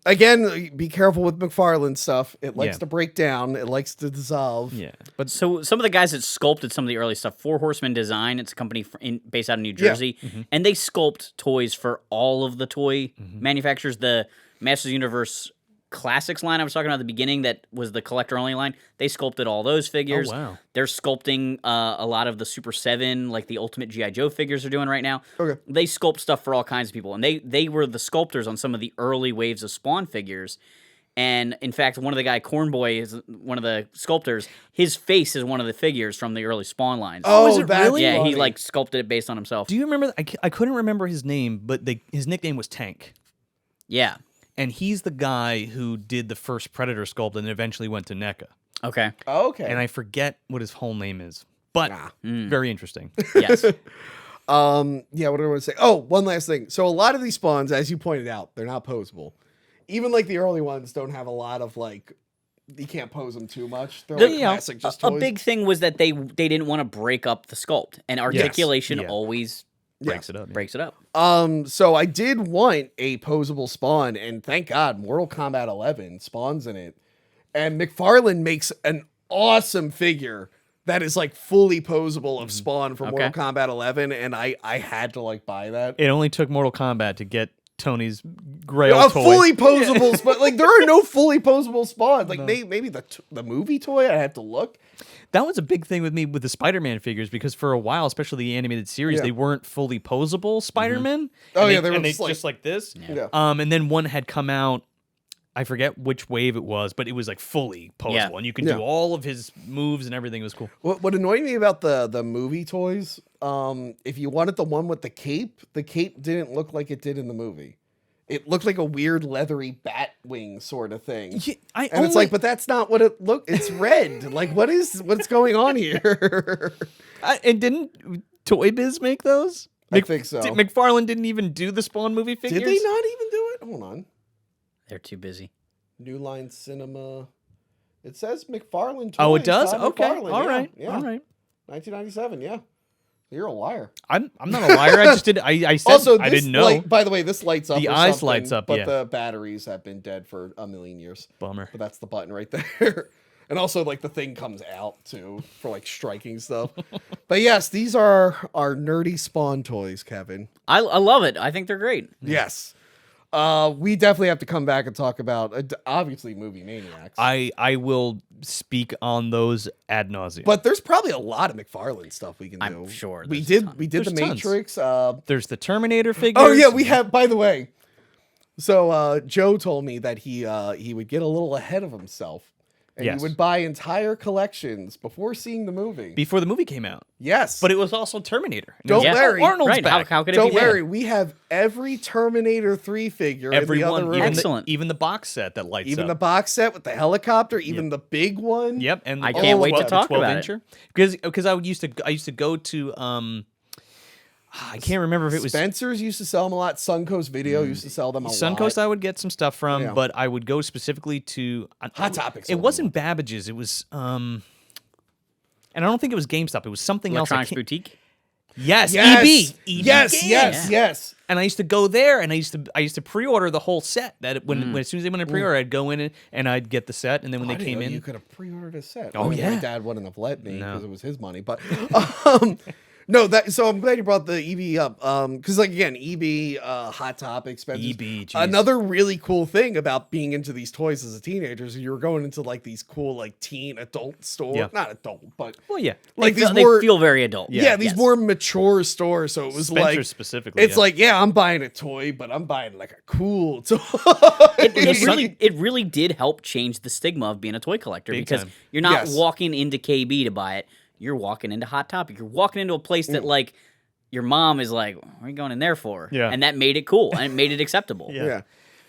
Again, be careful with McFarlane stuff. It likes Yeah. to break down. It likes to dissolve. yeah, but So some of the guys that sculpted some of the early stuff, Four Horsemen Design, it's a company based out of New Jersey, and they sculpt toys for all of the toy manufacturers. The Masters of the Universe Classics line I was talking about at the beginning that was the collector only line, they sculpted all those figures. Oh, wow. They're sculpting a lot of the Super 7, like the Ultimate G.I. Joe figures are doing right now. Okay. They sculpt stuff for all kinds of people. And they were the sculptors on some of the early waves of Spawn figures. And in fact, one of the guy, Cornboy, is one of the sculptors. His face is one of the figures from the early Spawn lines. Oh, is it that's really? yeah, he funny. like sculpted it based on himself. Do you remember? I couldn't remember his name, but his nickname was Tank. Yeah. And he's the guy who did the first Predator sculpt and eventually went to NECA. Okay. Okay. And I forget what his whole name is, but very interesting. Yes. Yeah, what do I want to say? Oh, one last thing. So a lot of these spawns, as you pointed out, they're not posable. Even like the early ones don't have a lot of like, you can't pose them too much. They're like classic, just a toys. big thing was that they didn't want to break up the sculpt, and articulation Yeah. always Breaks it up. Yeah. breaks it up. So I did want a posable spawn, and thank God Mortal Kombat 11 spawns in it. And McFarlane makes an awesome figure that is like fully posable of Spawn for Mortal Kombat 11, and I had to like buy that. It only took Mortal Kombat to get Tony's Grail A toy. fully posable spawn. Like there are no fully posable spawns. Like maybe the movie toy. I have to look. That was a big thing with me with the Spider-Man figures because for a while, especially the animated series, Yeah. they weren't fully posable Spider-Man. Oh, And yeah, they were and just like- this. Yeah. And then one had come out. I forget which wave it was, but it was like fully posable, Yeah. and you can Yeah. do all of his moves and everything. It was cool. What annoyed me about the movie toys, if you wanted the one with the cape didn't look like it did in the movie. It looked like a weird leathery bat wing sort of thing. Yeah, And it's like, but that's not what it looked. It's red. Like, what's going on here? and didn't Toy Biz make those? I think so. McFarlane didn't even do the Spawn movie figures. Did they not even do it? Hold on. They're too busy. New Line Cinema. It says McFarlane Toys. Oh, it does. Todd Okay, McFarlane. all Yeah, right, yeah. all right. 1997. Yeah. You're a liar. I'm not a liar. I just did. I said Also, I this didn't know. light, by the way, this lights up. The or eyes something, lights up, but yeah. the batteries have been dead for a million years. Bummer. But that's the button right there. And also, like, the thing comes out, too, for, like, striking stuff. But, yes, these are our nerdy Spawn toys, Kevin. I love it. I think they're great. Yes. We definitely have to come back and talk about, obviously, Movie Maniacs. I will speak on those ad nauseum. But there's probably a lot of McFarlane stuff we can do. I'm sure We there's a did ton. the There's tons. Matrix. There's the Terminator figures. Oh, yeah, we have, by the way. So, Joe told me that he would get a little ahead of himself. And Yes. he would buy entire collections before seeing the movie. before the movie came out. Yes. But it was also Terminator. And Don't it was, worry. Arnold's Right. back. How could it Don't be bad? worry, we have every Terminator 3 figure in the Everyone, other room. even Excellent. even the box set that lights Even the up. box set with the helicopter, even the big one. Yep, and I can't wait to talk about it. Because I used to go to I can't remember if it was Spencer's used to sell them a lot. Suncoast Video used to sell them a lot. Suncoast. I would get some stuff from, Yeah. but I would go specifically to Hot Topics It only. wasn't Babbage's. It was and I don't think it was GameStop. It was something else. I Electronics can't- Boutique. Yes, Yes. EB. Yes, Games. yes, yes. And I used to go there, and I used to pre-order the whole set. That when as soon as they went to pre-order, I'd go in and I'd get the set, and then when I they didn't came know in, you could have pre-ordered a set. Oh, My yeah. dad wouldn't have let me No. because it was his money. But no, that. So I'm glad you brought the EB up. Because like again, EB, Hot Topic, Spencer's. EB, geez. Another really cool thing about being into these toys as a teenager is you were going into like these cool like teen adult stores. Yeah. Not adult, but well, yeah, like They these feel, they more. feel very adult. Yeah, these Yes. more mature stores. So it was Spencer's like specifically. it's yeah. like, yeah, I'm buying a toy, but I'm buying like a cool toy. It really did help change the stigma of being a toy collector Big because time. you're not Yes. walking into KB to buy it. You're walking into Hot Topic. You're walking into a place that like your mom is like, "What are you going in there for?" Yeah. And that made it cool and it made it acceptable. Yeah. Yeah.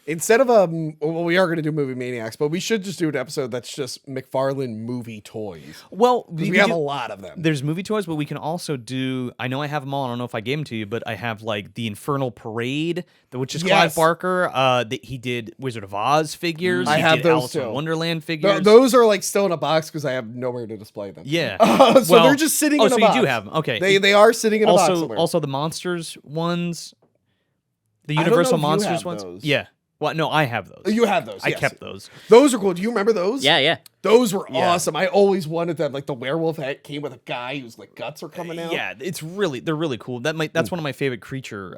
Instead of well, we are going to do Movie Maniacs, but we should just do an episode that's just McFarlane movie toys. well, 'Cause we have a lot of them. There's movie toys, but we can also do. I know I have them all. I don't know if I gave them to you, but I have like the Infernal Parade, which is Clive Yes. Barker. He did Wizard of Oz figures. I He have did those Alice in too. Wonderland figures. Those are like still in a box because I have nowhere to display them. Yeah. So Well- they're just sitting oh, in a so box. you do have them. Okay. They are sitting in a box somewhere. Also the Monsters ones. The I don't know Universal if you Monsters have ones. those. Yeah. Well, no, I have those. You have those. I yes. kept those. Those are cool. Do you remember those? Yeah, yeah. Those were Yeah. awesome. I always wanted them. Like the werewolf head came with a guy whose like guts are coming out. Yeah, they're really cool. That's one of my favorite creature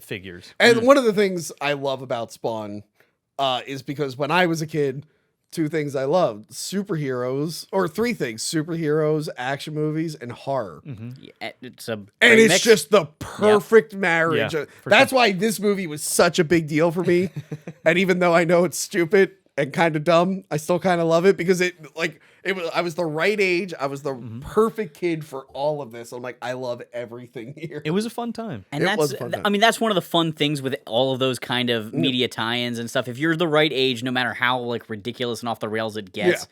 figures. And one of the things I love about Spawn, is because when I was a kid, two things I loved: superheroes, or three things: superheroes, action movies, and horror. Yeah, it's a And great it's mix. just the perfect marriage. Yeah, for That's why this movie was such a big deal for me. And even though I know it's stupid and kind of dumb, I still kind of love it because I was the right age. I was the perfect kid for all of this. I'm like, I love everything here. It was a fun time. And It was a fun time. I mean, that's one of the fun things with all of those kind of media tie-ins and stuff. If you're the right age, no matter how like ridiculous and off the rails it gets,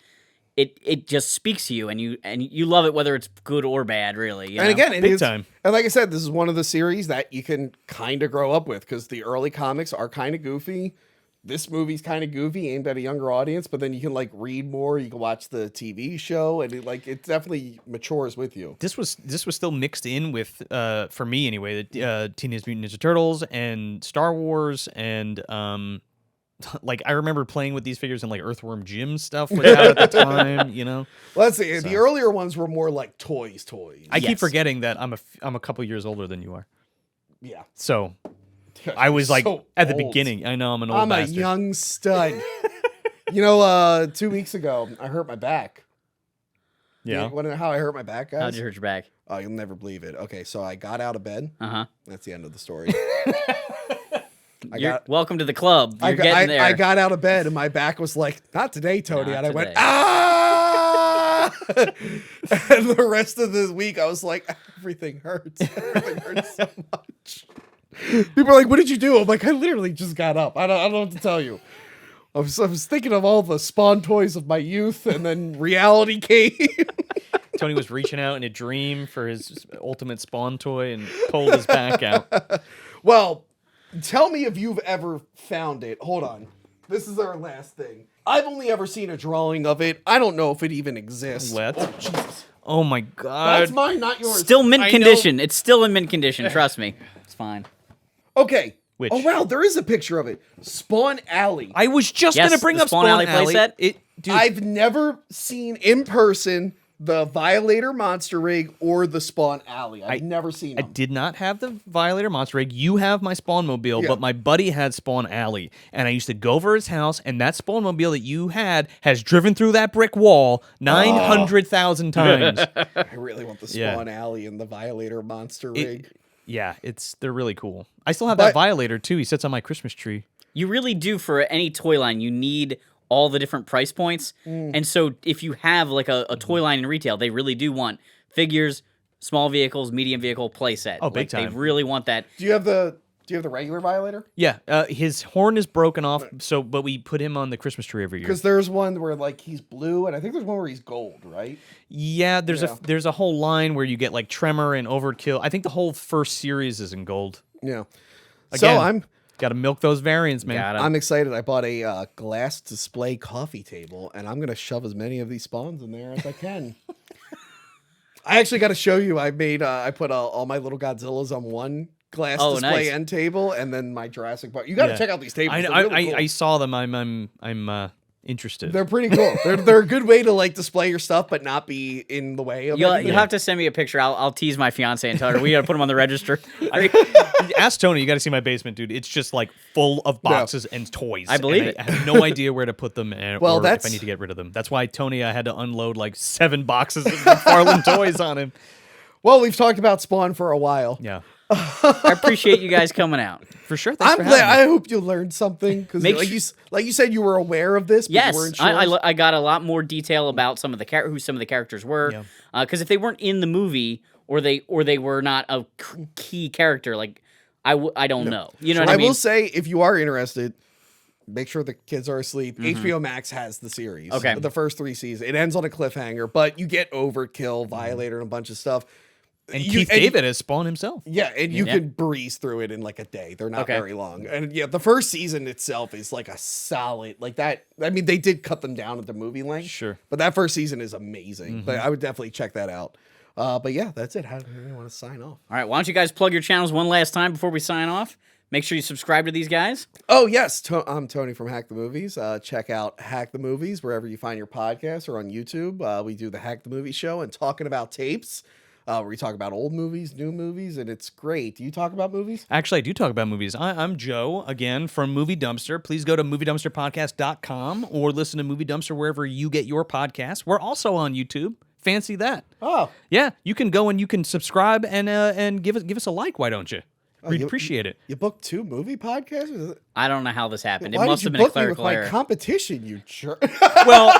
it just speaks to you, and you love it whether it's good or bad, really. You And know? again, it Big is, time. and like I said, this is one of the series that you can kind of grow up with because the early comics are kind of goofy. This movie's kind of goofy, aimed at a younger audience, but then you can like read more. You can watch the TV show, and it definitely matures with you. This was still mixed in with, for me anyway, the Teenage Mutant Ninja Turtles and Star Wars and like I remember playing with these figures and like Earthworm Jim stuff was out at the time, you know. Let's see. The earlier ones were more like toys. I keep Yes. forgetting that I'm a couple years older than you are. Yeah. So I was like So at the old. beginning. I know I'm an old I'm a bastard. young stud. You know, 2 weeks ago, I hurt my back. Yeah. You wanna know how I hurt my back, guys? How'd you hurt your back? Oh, you'll never believe it. Okay, so I got out of bed. Uh-huh. That's the end of the story. Welcome to the club. You're getting there. I got out of bed and my back was like, not today, Tony. Not And I went, today. ah! And the rest of the week, I was like, everything hurts. Everything hurts so much. People are like, what did you do? I'm like, I literally just got up. I don't know what to tell you. I was thinking of all the Spawn toys of my youth, and then reality came. Tony was reaching out in a dream for his ultimate Spawn toy and pulled his back out. Well, tell me if you've ever found it. Hold on. This is our last thing. I've only ever seen a drawing of it. I don't know if it even exists. Let's. Oh, Jesus. Oh my god. That's mine, not yours. Still mint I know. condition. It's still in mint condition. Trust me. It's fine. Okay. Which? Oh, wow. There is a picture of it. Spawn Alley. I was just Yes, gonna bring the up Spawn Spawn Alley Alley. playset. Dude, I've never seen in person the Violator monster rig or the Spawn Alley. I've never seen I them. did not have the Violator monster rig. You have my Spawn mobile, Yeah. but my buddy had Spawn Alley, and I used to go over his house, and that Spawn mobile that you had has driven through that brick wall 900,000 times. I really want the Yeah. Spawn Alley and the Violator monster rig. Yeah, they're really cool. I still have But- that Violator too. He sits on my Christmas tree. You really do, for any toy line, you need all the different price points. And so if you have like a toy line in retail, they really do want figures, small vehicles, medium vehicle, playset. Oh, big They time. really want that. Do you have the regular Violator? Yeah, his horn is broken off, but we put him on the Christmas tree every year. Because there's one where like he's blue, and I think there's one where he's gold, right? Yeah, there's Yeah. a whole line where you get like Tremor and Overkill. I think the whole first series is in gold. Yeah. Again, So I'm got to milk those variants, man. Got 'em. I'm excited. I bought a glass display coffee table, and I'm gonna shove as many of these spawns in there as I can. I actually got to show you. I made I put all my little Godzillas on one glass Oh, display nice. end table, and then my Jurassic Park. You got to Yeah. check out these tables. I, They're I, really cool. I saw them. I'm interested. They're pretty cool. They're a good way to like display your stuff, but not be in the way of You'll anything. have to send me a picture. I'll tease my fiance and tell her we got to put them on the register. Ask Tony. You got to see my basement, dude. It's just like full of boxes and toys. I believe and it. I have no idea where to put them, Well, or if that's- I need to get rid of them. That's why Tony, I had to unload like 7 boxes of McFarlane toys on him. Well, we've talked about Spawn for a while. Yeah, I appreciate you guys coming out. for sure. Thanks I'm for glad. having me. I hope you learned something because, Make like you said, you were aware of this. But you Yes, weren't sure. I got a lot more detail about some of the who some of the characters were. Yeah. Because if they weren't in the movie or they were not a key character, like I don't know. You know what I I mean? will say, if you are interested, make sure the kids are asleep. HBO Max has the series. Okay. The first 3 seasons. It ends on a cliffhanger, but you get Overkill, Violator, and a bunch of stuff. And Keith David as Spawn himself. Yeah, and you Yeah. can breeze through it in like a day. They're not Okay. very long. And yeah, the first season itself is like a solid, like that. I mean, they did cut them down at the movie length. Sure. But that first season is amazing. But I would definitely check that out. But yeah, that's it. How do you want to sign off? All right, why don't you guys plug your channels one last time before we sign off? Make sure you subscribe to these guys. Oh, yes. I'm Tony from Hack the Movies. Check out Hack the Movies wherever you find your podcasts or on YouTube. We do the Hack the Movie show and talking about tapes. where we talk about old movies, new movies, and it's great. Do you talk about movies? Actually, I do talk about movies. I'm Joe, again, from Movie Dumpster. Please go to moviedumpsterpodcast.com or listen to Movie Dumpster wherever you get your podcasts. We're also on YouTube. Fancy that. Oh. Yeah, you can go and you can subscribe and give us a like, why don't you? We'd appreciate it. You booked 2 movie podcasts? I don't know how this happened. It Why must did have you been a book me with clerical my error. competition, you jerk? Well,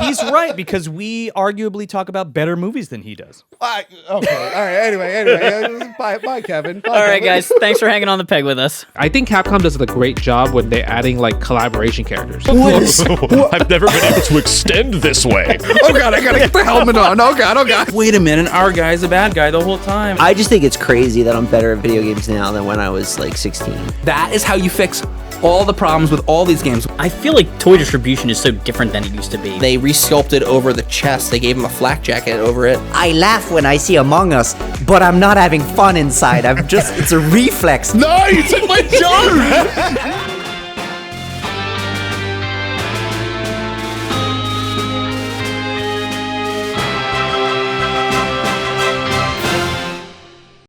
he's right, because we arguably talk about better movies than he does. Okay. All right. Anyway. Bye, Kevin. Bye, All right, Kevin. guys. Thanks for hanging on the peg with us. I think Capcom does a great job when they're adding like collaboration characters. I've never been able to extend this way. Oh God, I gotta get the helmet on. Oh God. Wait a minute, our guy's a bad guy the whole time. I just think it's crazy that I'm better at video games now than when I was like 16. That is how you fix all the problems with all these games. I feel like toy distribution is so different than it used to be. They resculpted over the chest. They gave him a flak jacket over it. I laugh when I see Among Us, but I'm not having fun inside. It's a reflex. No, you took my joke!